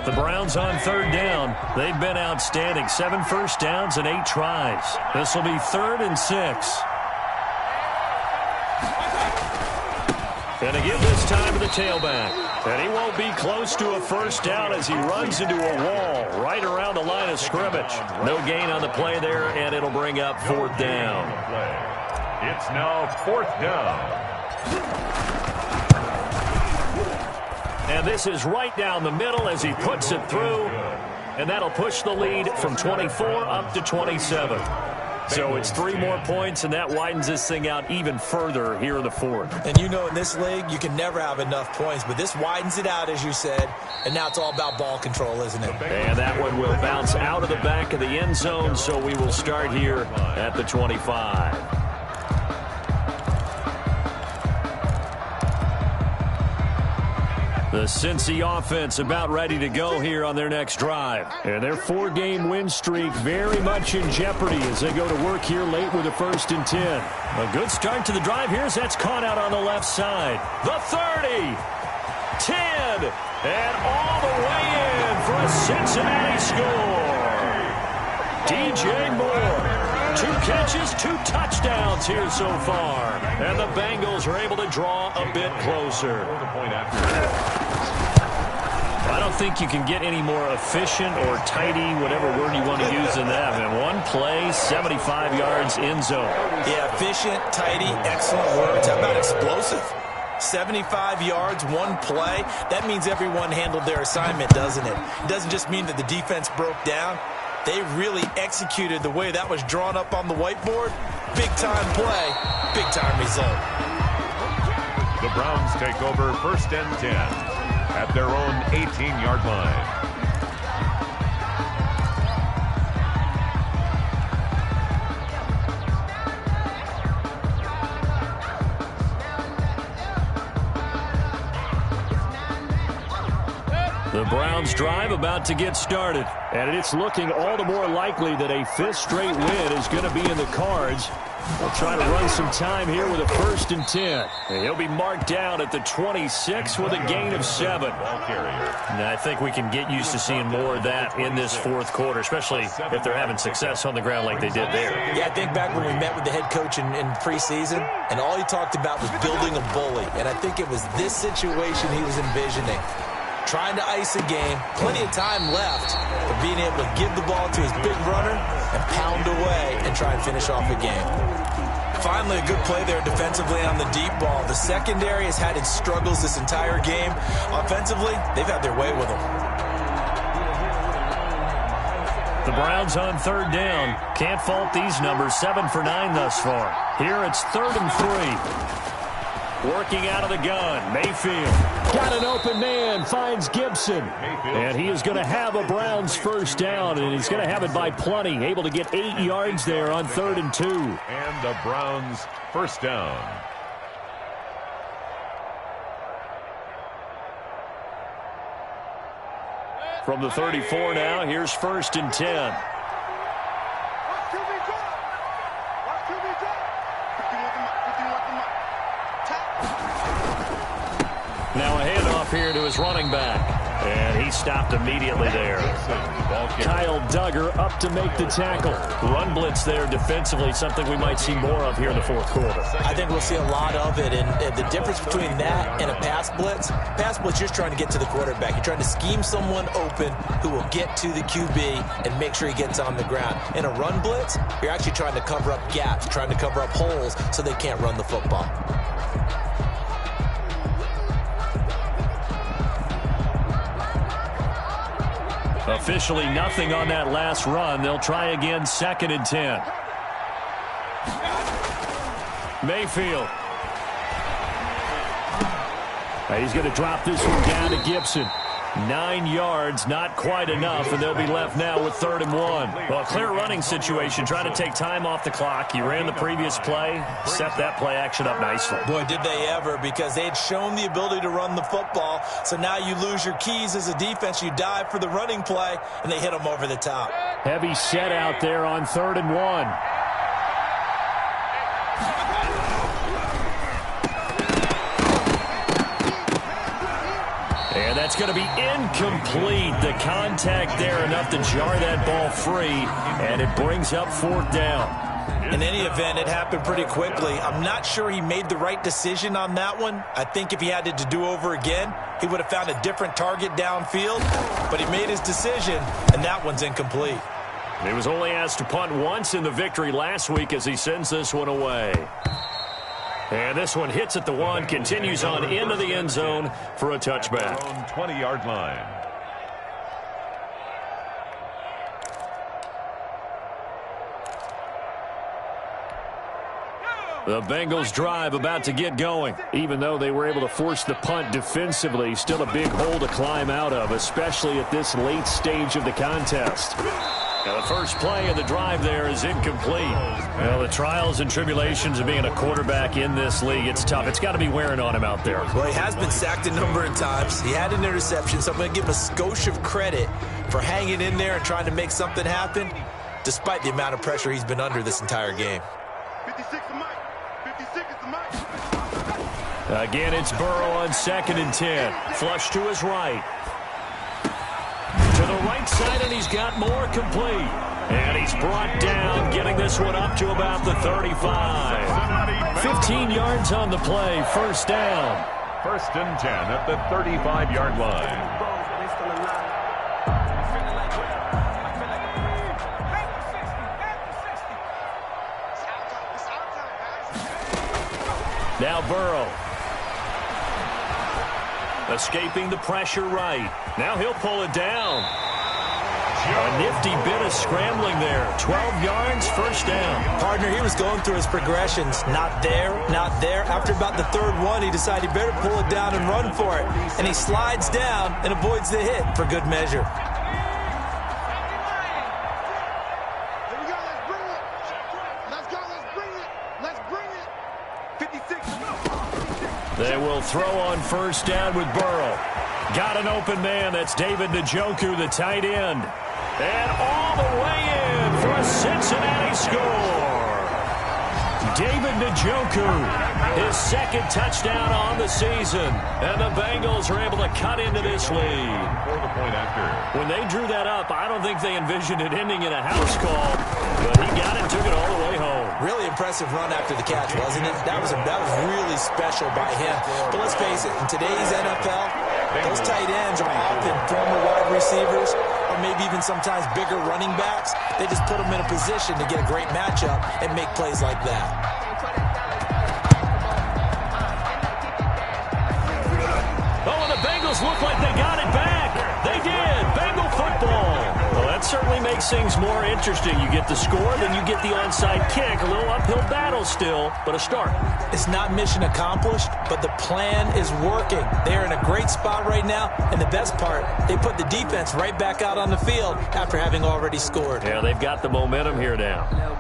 The Browns on 3rd down. They've been outstanding. 7 first downs and 8 tries. This will be 3rd and 6. And again this time to the tailback. And he won't be close to a first down as he runs into a wall right around the line of scrimmage. No gain on the play there, and it'll bring up 4th down. It's now 4th down. And this is right down the middle as he puts it through. and that'll push the lead from 24 up to 27. So it's 3 more points, and that widens this thing out even further here in the fourth. And you know in this league, you can never have enough points, but this widens it out, as you said, and now it's all about ball control, isn't it? And that one will bounce out of the back of the end zone, so we will start here at the 25. The Cincy offense about ready to go here on their next drive. And their 4-game win streak very much in jeopardy as they go to work here late with a 1st and 10. A good start to the drive here as that's caught out on the left side. The 30, 10, and all the way in for a Cincinnati score. DJ Moore. 2 catches, 2 touchdowns here so far. And the Bengals are able to draw a bit closer. I don't think you can get any more efficient or tidy, whatever word you want to use in that. And 1 play, 75 yards, end zone. Yeah, efficient, tidy, excellent words. How about explosive? 75 yards, 1 play. That means everyone handled their assignment, doesn't it? It doesn't just mean that the defense broke down. They really executed the way that was drawn up on the whiteboard. Big-time play, big-time result. The Browns take over 1st and 10 at their own 18-yard line. The Browns drive about to get started, and it's looking all the more likely that a 5th straight win is going to be in the cards. They'll try to run some time here with a 1st and 10. And he'll be marked down at the 26 with a gain of 7. And I think we can get used to seeing more of that in this 4th quarter, especially if they're having success on the ground like they did there. Yeah, I think back when we met with the head coach in preseason, and all he talked about was building a bully. And I think it was this situation he was envisioning. Trying to ice a game, plenty of time left, but being able to give the ball to his big runner and pound away and try and finish off a game. Finally, a good play there defensively on the deep ball. The secondary has had its struggles this entire game. Offensively, they've had their way with them. The Browns on 3rd down. Can't fault these numbers. 7 for 9 thus far. Here it's 3rd and 3. Working out of the gun, Mayfield. Got an open man, finds Gibson. And he is going to have a Browns 1st down, and he's going to have it by plenty. Able to get 8 yards there on 3rd and 2. And the Browns 1st down. From the 34 now, here's 1st and 10. Now a handoff here to his running back. And he stopped immediately there. Kyle Duggar up to make the tackle. Run blitz there defensively, something we might see more of here in the 4th quarter. I think we'll see a lot of it. And the difference between that and a pass blitz, you're just trying to get to the quarterback. You're trying to scheme someone open who will get to the QB and make sure he gets on the ground. In a run blitz, you're actually trying to cover up gaps, trying to cover up holes so they can't run the football. Officially nothing on that last run. They'll try again, 2nd and 10. Mayfield. He's going to drop this one down to Gibson. 9 yards, not quite enough, and they'll be left now with 3rd and 1. Well, a clear running situation, trying to take time off the clock. You ran the previous play, set that play action up nicely. Boy, did they ever, because they had shown the ability to run the football. So now you lose your keys as a defense. You dive for the running play, and they hit them over the top. Heavy set out there on 3rd and 1. And that's going to be incomplete. The contact there enough to jar that ball free, and it brings up 4th down. In any event, it happened pretty quickly. I'm not sure he made the right decision on that one. I think if he had to do over again, he would have found a different target downfield. But he made his decision, and that one's incomplete. He was only asked to punt once in the victory last week as he sends this one away. And this one hits at the 1, continues on into the end zone for a touchback. 20-yard line. The Bengals drive about to get going. Even though they were able to force the punt defensively, still a big hole to climb out of, especially at this late stage of the contest. Now the first play of the drive there is incomplete. Well, the trials and tribulations of being a quarterback in this league, it's tough. It's got to be wearing on him out there. Well, he has been sacked a number of times. He had an interception, so I'm going to give him a skosh of credit for hanging in there and trying to make something happen, despite the amount of pressure he's been under this entire game. 56 is Mike. 56 is the Mike. Again, it's Burrow on 2nd and 10. Flush to his right. To the right side, and he's got more complete. And he's brought down, getting this one up to about the 35. 15 yards on the play, first down. 1st and 10 at the 35-yard line. Now Burrow. Escaping the pressure right. Now he'll pull it down. A nifty bit of scrambling there. 12 yards, first down. Partner, he was going through his progressions. Not there, not there. After about the 3rd one, he decided he better pull it down and run for it. And he slides down and avoids the hit for good measure. They will throw on first down with Burrow. Got an open man. That's David Njoku, the tight end. And all the way in for a Cincinnati score. David Njoku, his 2nd touchdown on the season. And the Bengals are able to cut into this lead. For the point after. When they drew that up, I don't think they envisioned it ending in a house call. But he got it, took it all the way home. Really impressive run after the catch, wasn't it? That was really special by him. But let's face it, in today's NFL, those tight ends are often former wide receivers or maybe even sometimes bigger running backs. They just put them in a position to get a great matchup and make plays like that. Oh, and the Bengals look like they got it back. They did. Bengal football. Well, that certainly makes things more interesting. You get the score, then you get the onside kick. A little uphill battle still, but a start. It's not mission accomplished, but the plan is working. They're in a great spot right now, and the best part, they put the defense right back out on the field after having already scored. Yeah, they've got the momentum here now. Let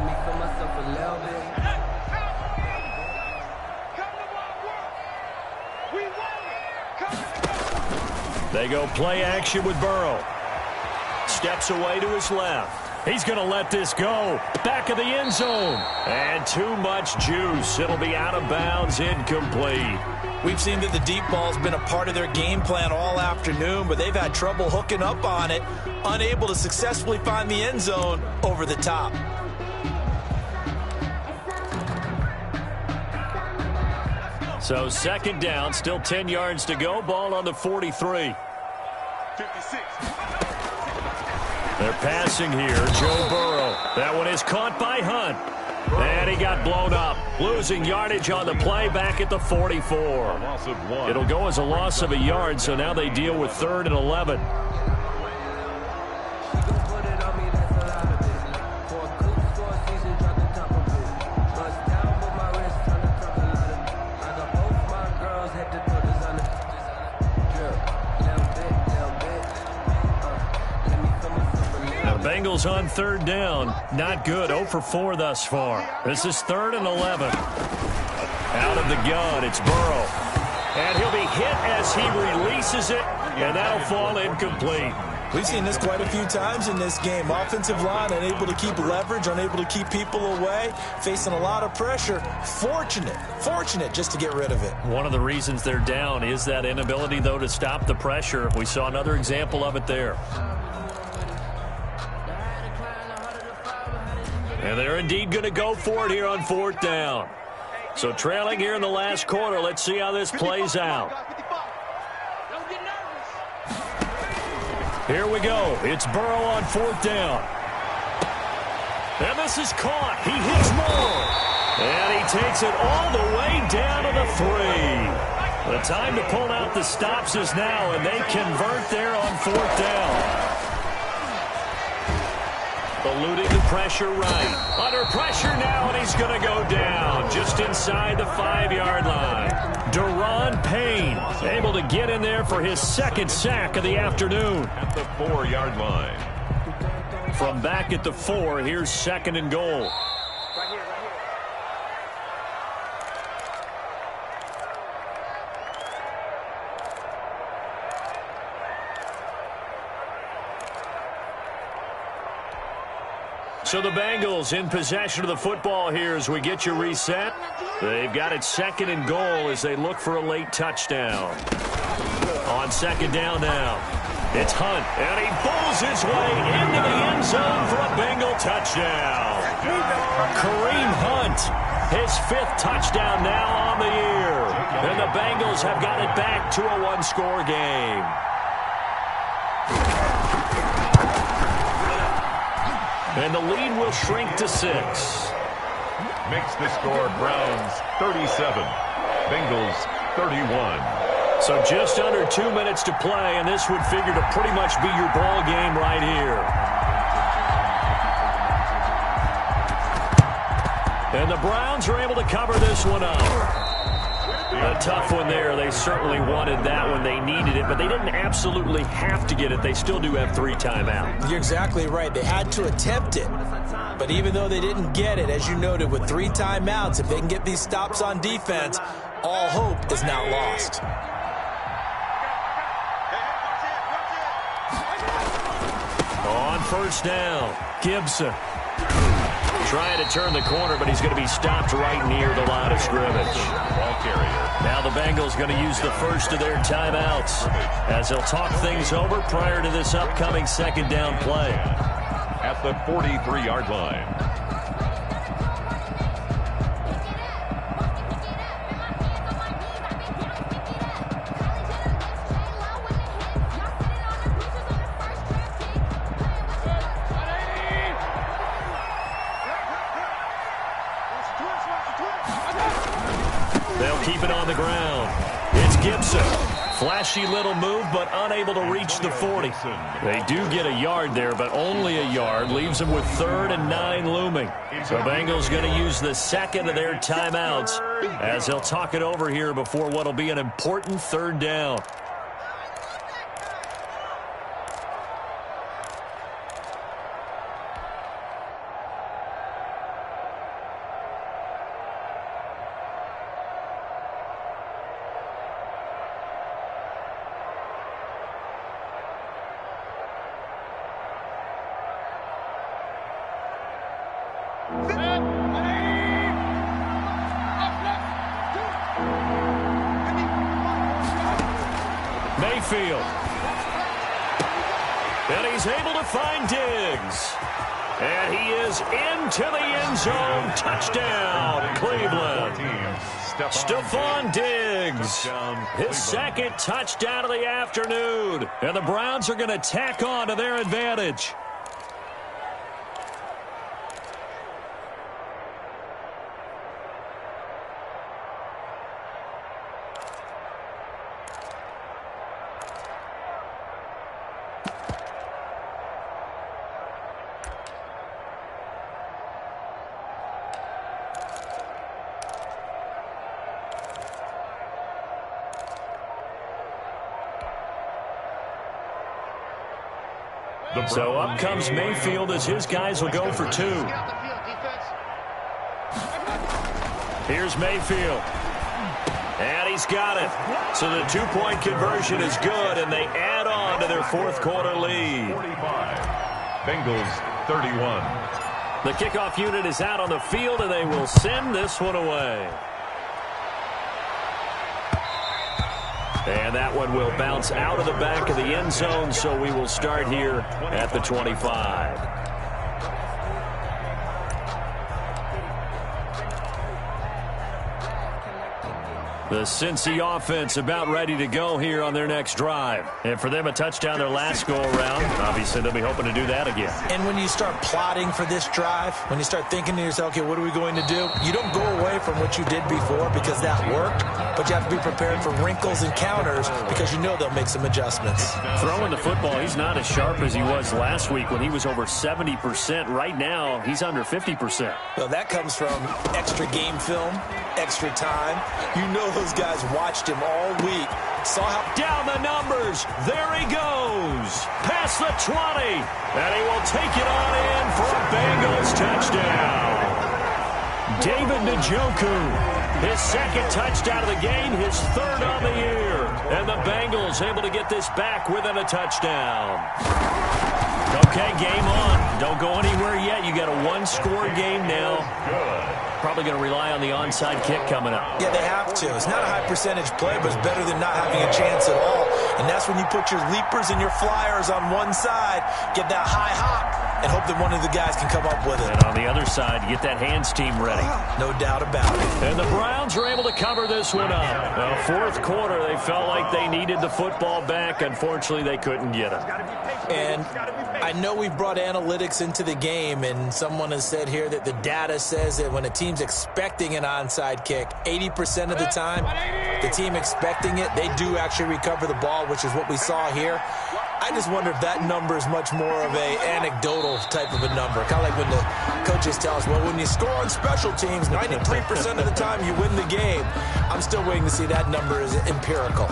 me feel myself a little bit. They go play action with Burrow. Steps away to his left. He's going to let this go. Back of the end zone. And too much juice. It'll be out of bounds, incomplete. We've seen that the deep ball's been a part of their game plan all afternoon, but they've had trouble hooking up on it, unable to successfully find the end zone over the top. So 2nd down, still 10 yards to go. Ball on the 43. 56. They're passing here. Joe Burrow. That one is caught by Hunt. And he got blown up. Losing yardage on the play back at the 44. Loss of 1. It'll go as a loss of a yard, so now they deal with 3rd and 11. Bengals on 3rd down. Not good. 0 for 4 thus far. This is 3rd and 11. Out of the gun, it's Burrow. And he'll be hit as he releases it, and that'll fall incomplete. We've seen this quite a few times in this game. Offensive line unable to keep leverage, unable to keep people away, facing a lot of pressure. Fortunate just to get rid of it. One of the reasons they're down is that inability, though, to stop the pressure. We saw another example of it there. And they're indeed going to go for it here on 4th down. So trailing here in the last quarter. Let's see how this plays out. Here we go. It's Burrow on 4th down. And this is caught. He hits more. And he takes it all the way down to the 3. The time to pull out the stops is now, and they convert there on 4th down. Eluding the pressure right. Under pressure now, and he's going to go down just inside the 5-yard line. Deron Payne able to get in there for his second sack of the afternoon. At the 4-yard line. From back at the 4, here's 2nd and goal. So the Bengals in possession of the football here as we get you reset. They've got it 2nd and goal as they look for a late touchdown. On 2nd down now, it's Hunt, and he pulls his way into the end zone for a Bengal touchdown. Kareem Hunt, his 5th touchdown now on the year. And the Bengals have got it back to a 1-score game. And the lead will shrink to 6. Makes the score Browns 37, Bengals 31. So just under 2 minutes to play, and this would figure to pretty much be your ball game right here. And the Browns are able to cover this one up. A tough one there. They certainly wanted that one. They needed it, but they didn't absolutely have to get it. They still do have 3 timeouts. You're exactly right. They had to attempt it. But even though they didn't get it, as you noted, with 3 timeouts, if they can get these stops on defense, all hope is not lost. On 1st down, Gibson. Trying to turn the corner, but he's going to be stopped right near the line of scrimmage. Ball carrier. Now the Bengals going to use the first of their timeouts as they'll talk things over prior to this upcoming 2nd down play. At the 43-yard line. They'll keep it on the ground. It's Gibson. Flashy little move, but unable to reach the 40. They do get a yard there, but only a yard. Leaves them with 3rd and 9 looming. The Bengals going to use the 2nd of their timeouts as they'll talk it over here before what will be an important 3rd down. Mayfield. And he's able to find Diggs. And he is into the end zone. Touchdown, Cleveland. Stephon Diggs. His 2nd touchdown of the afternoon. And the Browns are going to tack on to their advantage. So up comes Mayfield as his guys will go for 2. Here's Mayfield. And he's got it. So the 2-point conversion is good, and they add on to their 4th quarter lead. 45. Bengals 31. The kickoff unit is out on the field, and they will send this one away. And that one will bounce out of the back of the end zone, so we will start here at the 25. The Cincy offense about ready to go here on their next drive. And for them, a touchdown their last go-around. Obviously, they'll be hoping to do that again. And when you start plotting for this drive, when you start thinking to yourself, okay, what are we going to do? You don't go away from what you did before because that worked, but you have to be prepared for wrinkles and counters because you know they'll make some adjustments. Throwing the football, he's not as sharp as he was last week when he was over 70%. Right now, he's under 50%. Well, that comes from extra game film, extra time. You know those guys watched him all week. Saw how down the numbers. There he goes. Past the 20. And he will take it on in for a Bengals touchdown. David Njoku, his second touchdown of the game, his third on the year. And the Bengals able to get this back within a touchdown. Okay, game on. Don't go anywhere yet. You got a one-score game now. Probably going to rely on the onside kick coming up. Yeah, they have to. It's not a high percentage play, but it's better than not having a chance at all. And that's when you put your leapers and your flyers on one side, get that high hop, and hope that one of the guys can come up with it. And on the other side, get that hands team ready. No doubt about it. And the Browns are able to cover this one up. Now, fourth quarter, they felt like they needed the football back. Unfortunately, they couldn't get it. And I know we've brought analytics into the game, and someone has said here that the data says that when a team's expecting an onside kick, 80% of the time, the team expecting it, they do actually recover the ball, which is what we saw here. I just wonder if that number is much more of a anecdotal type of a number. Kind of like when the coaches tell us, well, when you score on special teams, 93% of the time you win the game. I'm still waiting to see that number is empirical.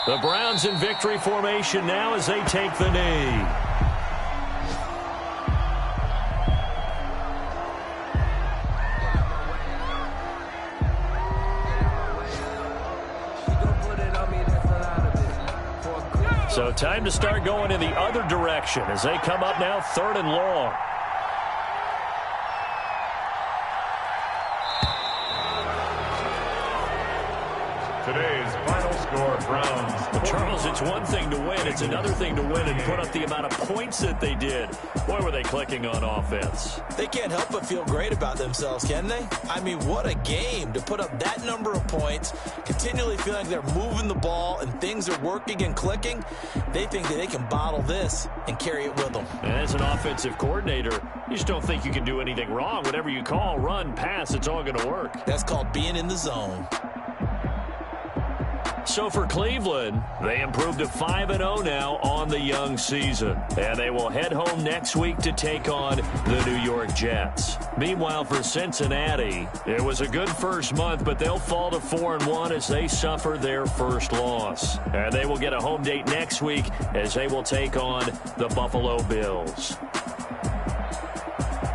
The Browns in victory formation now as they take the knee. So time to start going in the other direction as they come up now 3rd and long. Today's final score, Browns. Charles, it's one thing to win. It's another thing to win and put up the amount of points that they did. Boy, were they clicking on offense. They can't help but feel great about themselves, can they? I mean, what a game to put up that number of points, continually feeling like they're moving the ball and things are working and clicking. They think that they can bottle this and carry it with them. And as an offensive coordinator, you just don't think you can do anything wrong. Whatever you call, run, pass, it's all going to work. That's called being in the zone. So for Cleveland, they improved to 5-0 now on the young season. And they will head home next week to take on the New York Jets. Meanwhile, for Cincinnati, it was a good first month, but they'll fall to 4-1 as they suffer their first loss. And they will get a home date next week as they will take on the Buffalo Bills.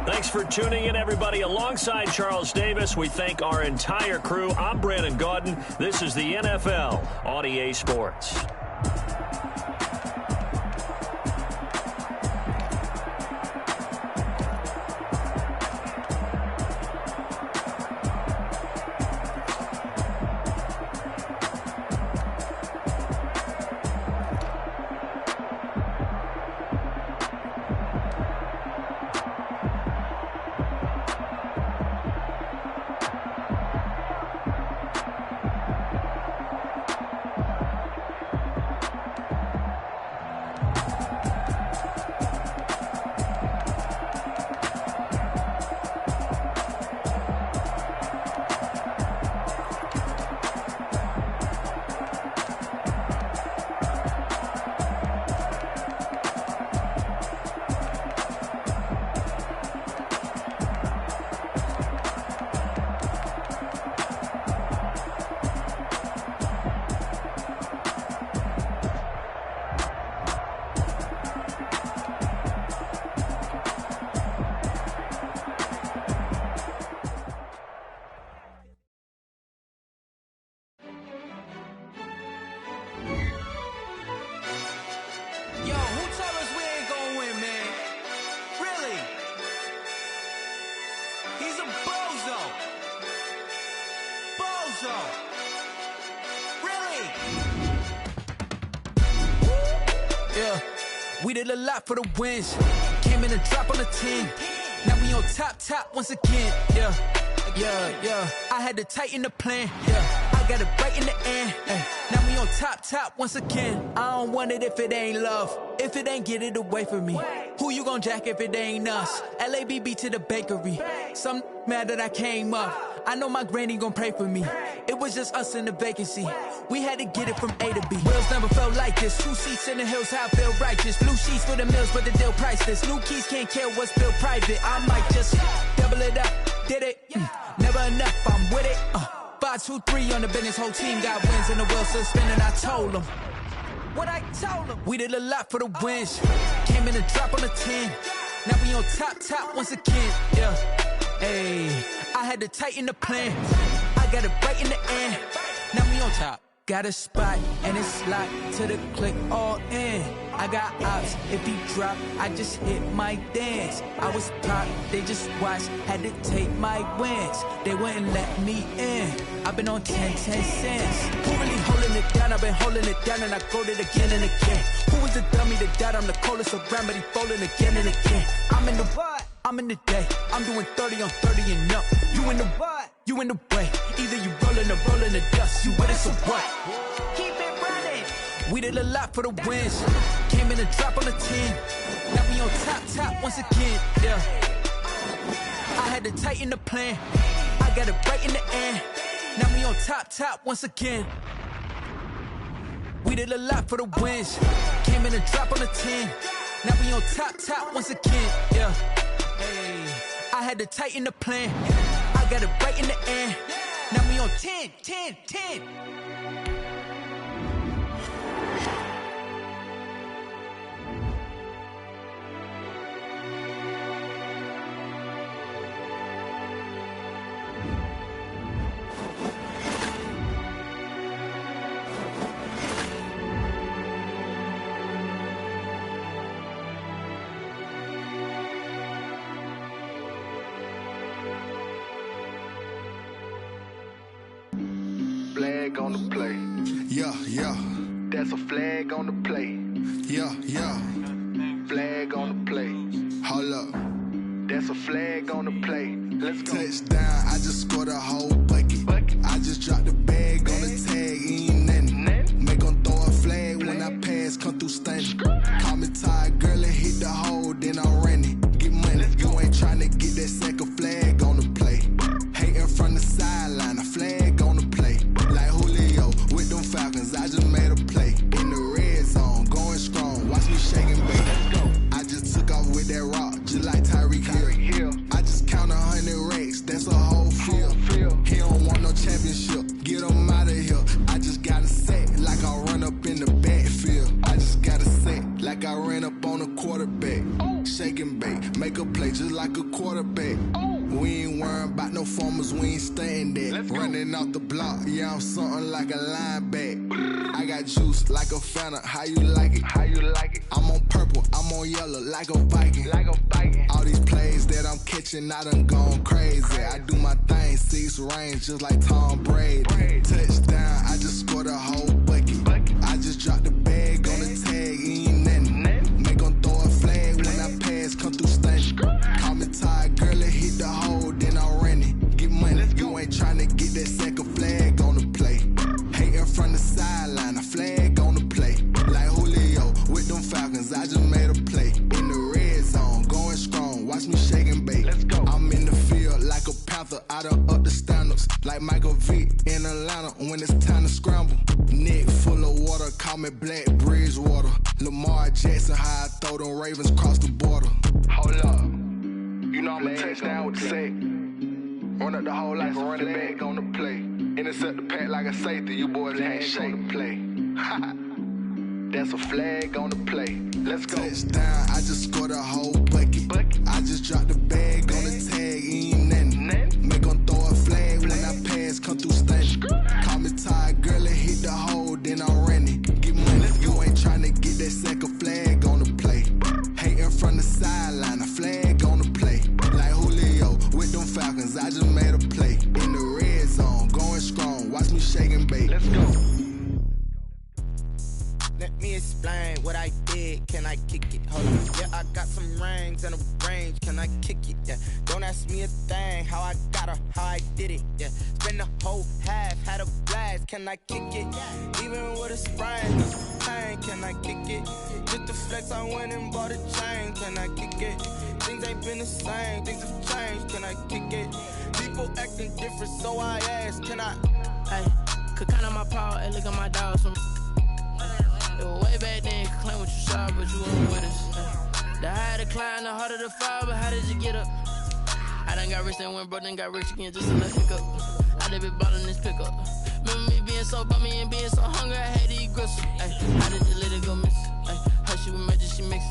Thanks for tuning in, everybody. Alongside Charles Davis, we thank our entire crew. I'm Brandon Gaudin. This is the NFL on EA Sports. did a lot for the wins. Came in a drop on the 10. Now we on top once again. Yeah. I had to tighten the plan. Yeah, I got it right in the end. Now we on top once again. I don't want it if it ain't love. If it ain't, get it away from me. Who you gon' jack if it ain't us? LABB to the bakery. Some mad that I came up. I know my granny gon' pray for me. It was just us in the vacancy. We had to get it from A to B. Wheels never felt like this. 2 seats in the hills, how I feel righteous. Blue sheets for the mills, but the deal priceless. New keys can't kill what's built private. I might just double it up. Did it? Never enough, I'm with it. 5, 2, 3 on the business. Whole team got wins and the wheels still spinning. I told them what I told them. We did a lot for the wins. Came in a drop on the 10. Now we on top once again. Yeah. Hey, I had to tighten the plan. I got it right in the end. Now we on top. Got a spot and it's locked to the click all in. I got ops, if he drop, I just hit my dance. I was pop, they just watched, had to take my wins. They wouldn't let me in. I've been on 10 cents. Who really holding it down? I've been holding it down and I go it again and again. Who was the dummy that died? I'm the coldest around, but he folding again and again. I'm in the what? I'm in the day. I'm doing 30 on 30 and up. You in the what? You in the way. Either you rolling or rolling the dust. You with us or what? Keep it running. We did a lot for the wins. Came in a drop on the 10. Now we on top once again. Yeah. I had to tighten the plan. I got it right in the end. Now we on top once again. We did a lot for the wins. Came in a drop on the 10. Now we on top once again. Yeah. Hey, I had to tighten the plan. I got it right in the end. Now we on 10. Flag on the play. Yeah. That's a flag on the play. Yeah. Flag on the play. Hold up. That's a flag on the play. Let's go. Touchdown, I just scored a whole bucket. I just dropped the bag on the tag, ain't nothing. Make 'em throw a flag when I pass, come through stunning. Call me tired, girl, and hit the hole, then I'm running. Get money, you ain't tryna get that second flag on the play. Hating from the sideline, a flag on the play. Like Julio with them Falcons, I just made a play. In the red zone, going strong, watch me shaking, baby. I just took off with that rock, just like Tyreek Hill. I just count 100 racks, that's a whole field. He don't want no championship, get him out of here. I just got a set, like I run up in the backfield. I just got a set, like I ran up on a quarterback. Shake and bake, make a play just like a quarterback. We ain't worrying about no formers, we ain't staying there. Running off the block, yeah, I'm something like a lineback. I got juice like a Fanta, how you like it? I'm on purple, I'm on yellow, like a Viking. All these plays that I'm catching, I done gone crazy. I do my thing, 6 range, just like Tom Brady. Touchdown, I just scored a whole bucket. I just dropped the bag on the tag, ain't nothing. Make 'em throw a flag when I pass, come through stunning. Call me tired, girl, and hit the hole, then I'm running. Get money, you ain't tryna get that second flag on the play. Hating from the sideline, a flag on the play. Like Julio with them Falcons, I just made a play. In the red zone, going strong, watch me shake and bake. I'm in the field like a Panther, I done up the standards. Like Michael Vick in Atlanta when it's time to scramble. Neck full of water, call me Black Bridgewater. Lamar Jackson, how I throw them Ravens cross the border. Hold up. You know I'm a touchdown with the sack. Run up the hole like a running back on the play. Intercept the pack like a safety. You boys ain't shake the play. That's a flag on the play. Let's go. Touchdown, I just scored a whole bucket. I just dropped the bag on the tag, ain't nothing. Make 'em throw a flag when I pass, come through stunning. Call me tired, girl, and hit the hole, then I'm running. Get money, you ain't tryna get that second flag on the play. Hating from the sideline, a flag on the play. Like Julio with them Falcons, I just made a play. In the red zone, going strong, watch me shake and bake. Let's go. Let me explain what I did. Can I kick it? rings and a range, can I kick it? Yeah. Don't ask me a thing, how I got her, how I did it. Yeah. Spend the whole half, had a blast, can I kick it? Even with a sprain, pain, can I kick it? Just the flex, I went and bought a chain, can I kick it? Things ain't been the same, things have changed, can I kick it? People acting different, so I ask, can I? Hey, could count on my power, hey, look at my dogs from. Way back then, could claim what you saw, but you weren't with us. The higher the climb, the harder the fall, but how did you get up? I done got rich and went broke, then got rich again, just a little hiccup. I done been ballin' this pickup. Remember me being so bummy and being so hungry, I had to eat gristle. Ay, how did you let it go miss? Ay, how she was magic, she mixed.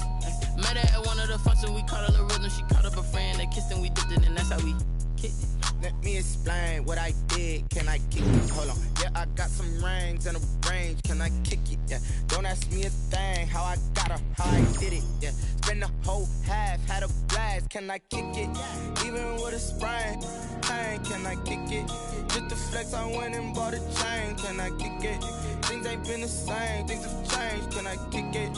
Met her at one of the functions, we caught a little rhythm, she caught up a friend, they kissed and we dipped it, and that's how we kicked it. Let me explain what I did, can I kick it? Hold on, yeah, I got some rings and a range, can I kick it? Yeah, don't ask me a thing, how I got her, how I did it. Yeah, spend the whole half, had a blast, can I kick it? Even with a sprain, pain, can I kick it? Just the flex, I went and bought a chain, can I kick it? Things ain't been the same, things have changed, can I kick it?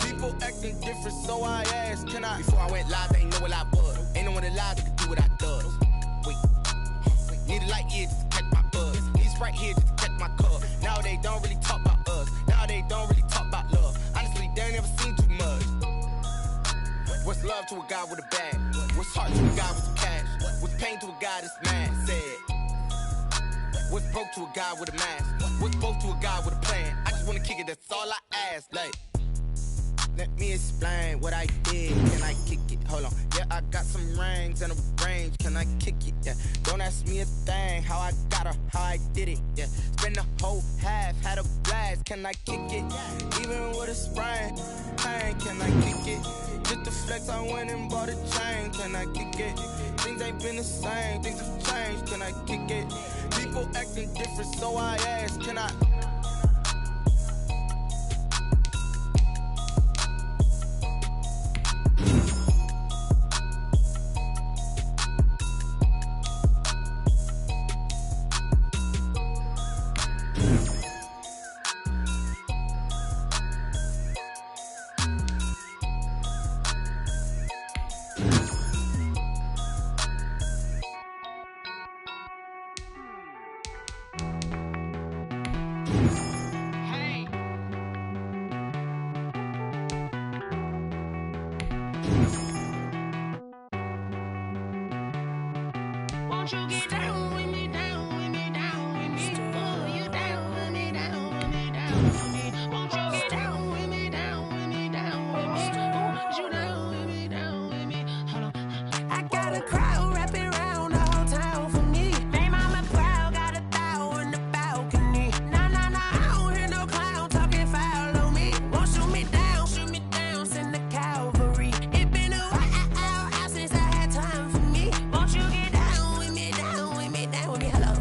People acting different, so I asked, can I? Before I went live, they ain't know what I was. Ain't no one alive that could do what I does. Wait, need a light here just to catch my buzz. Need Sprite here just to catch my cup. Now they don't really talk about us. Now they don't really talk about love. Honestly, they ain't never seen too much. What's love to a guy with a bag? What's heart to a guy with some cash? What's pain to a guy that's mad? Said. What's broke to a guy with a mask? What's both to a guy with a plan? I just wanna kick it, that's all I ask. Like, let me explain what I did, can I kick it? Hold on, yeah, I got some rings and a range, can I kick it? Yeah, don't ask me a thing, how I got her, how I did it. Yeah, spend the whole half, had a blast, can I kick it? Even with a sprain, pain, can I kick it? Just the flex, I went and bought a chain, can I kick it? Things ain't been the same, things have changed, can I kick it? People acting different, so I ask, can I? Won't you get down with me, down with me, down with me? Oh, you down with me, down with me, down with me. Won't you get down with me, down with me, down with me? Oh, you down with me, down with me? Hold on. I got a crowd wrapping around the whole town for me. They mama proud, got a thou in the balcony. Nah, nah, nah, I don't hear no clown talking foul on me. Won't shoot me down, send the cavalry. It been a while since I had time for me. Won't you get down with me, down with me, down with me? Hello.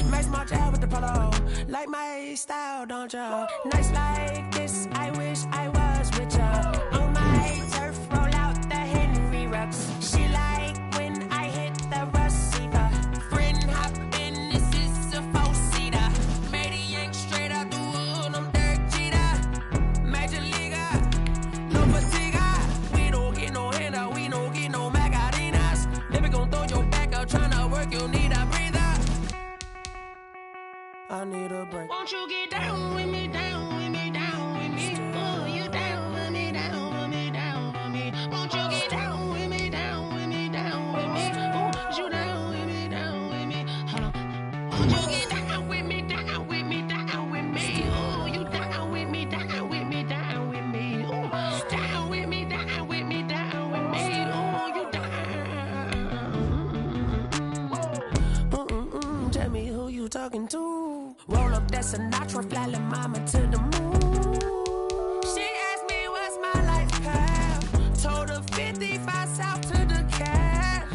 Nice march out with the polo. Like my style, don't ya? Nice like this, I wish I was with ya. On my turf, roll out the Henry Rux. She like when I hit the receiver. Friend hop in, this is a four-seater. Made a yank straight out the wood, I'm Derek Jeter. Major leaguer, no fatigue. We don't get no handout, we don't get no Macarinas. Never gon' throw your back out, tryna work, you need a breather. I need a break. Won't you get down with me, down with me, down with me? Oh, you down with me, down with me, down with me? Won't you get down with me, down with me, down with me? Oh, you down with me, down with me? Hold on. Won't you get down with me, down with me, down with me? Oh, you down with me, down with me, down with me? Oh, down with me, down with me, down with me? Oh, you down. Tell me who you talking to. Roll up that Sinatra, fly la mama to the moon. She asked me what's my life path. Told her 55 south to the cat.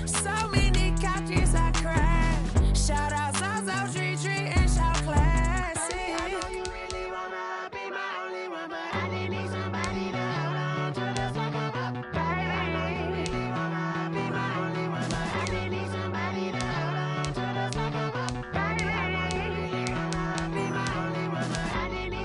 So many couches I cried. Shout out South Street and shout classic. I know you really wanna be my only one, but I didn't need somebody to hold on to the fuck up, baby. I know you really wanna be my only one, but I didn't need somebody to hold on to the fuck up, baby. I know you really wanna be my only one, but I didn't need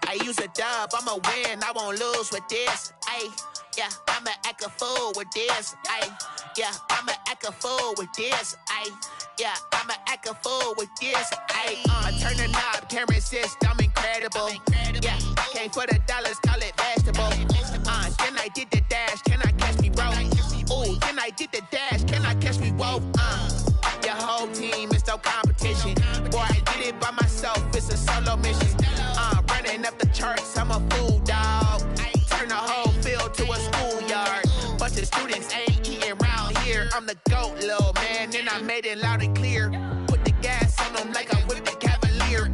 I use a dub, I'ma win, I won't lose with this. Ay, yeah, I'ma act a fool with this. Ay, yeah, I'ma act a fool with this. Ay, yeah, I'ma act a fool with this. Ay, turn the knob, can't resist, I'm incredible. Yeah, came for the dollars, call it vegetable. Then I did the dash, can I catch me, bro? Ooh, then I did the dash, can I catch me, whoa? Your whole team is no competition. Boy, I did it by myself, it's a solo mission. Running up the charts, I'm a fool, dog. Turn the whole field to a schoolyard. Bunch of students ain't eating round here. I'm the GOAT, little man, and I made it loud and clear. Put the gas on them like I whipped the Cavalier.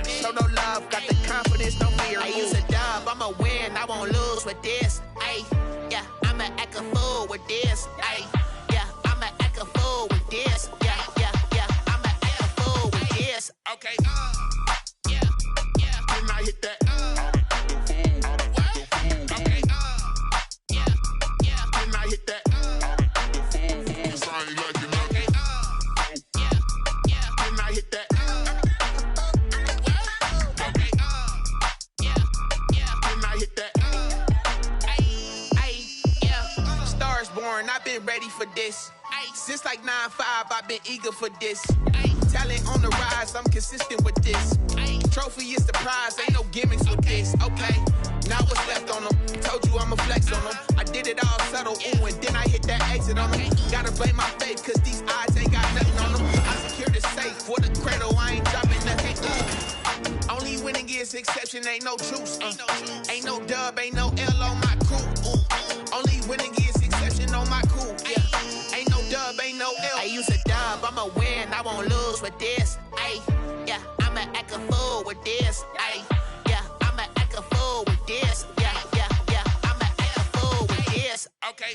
Show no love, got the confidence, no fear. I use a dub, I'ma win, I won't lose with this. Ay, yeah, I'ma act a fool with this. Ay, yeah, I'ma act a fool with this. Yeah, yeah, yeah, I'ma act a fool with this. Okay, yeah, yeah, can I hit that? Okay, yeah, yeah, can I hit that? Cause I ain't like it. Okay, yeah, yeah, can I hit that? Okay, yeah, yeah, can I hit that? Ay, yeah, Stars born, I've been ready for this. Since like 9-5, I've been eager for this. Talent on the rise, I'm consistent with this. Trophy is the prize, ain't no gimmicks with this. Okay, now what's left on them? Told you I'ma flex on them. I did it all subtle, ooh, and then I hit that exit on them. Gotta blame my faith, cause these odds ain't got nothing on them. I secure the safe for the cradle, I ain't dropping nothing. Only winning is exception, ain't no truce. Ain't no dub, ain't no L on my crew. Only winning is exception on my crew. Yeah. Ain't no dub, ain't no L. I use a dub, I'ma win, I won't lose with this. Ay, yeah, I'ma act a fool with this. Ay, yeah, I'ma act a fool with this. Yeah, yeah, yeah, I'ma act a fool with this. Okay,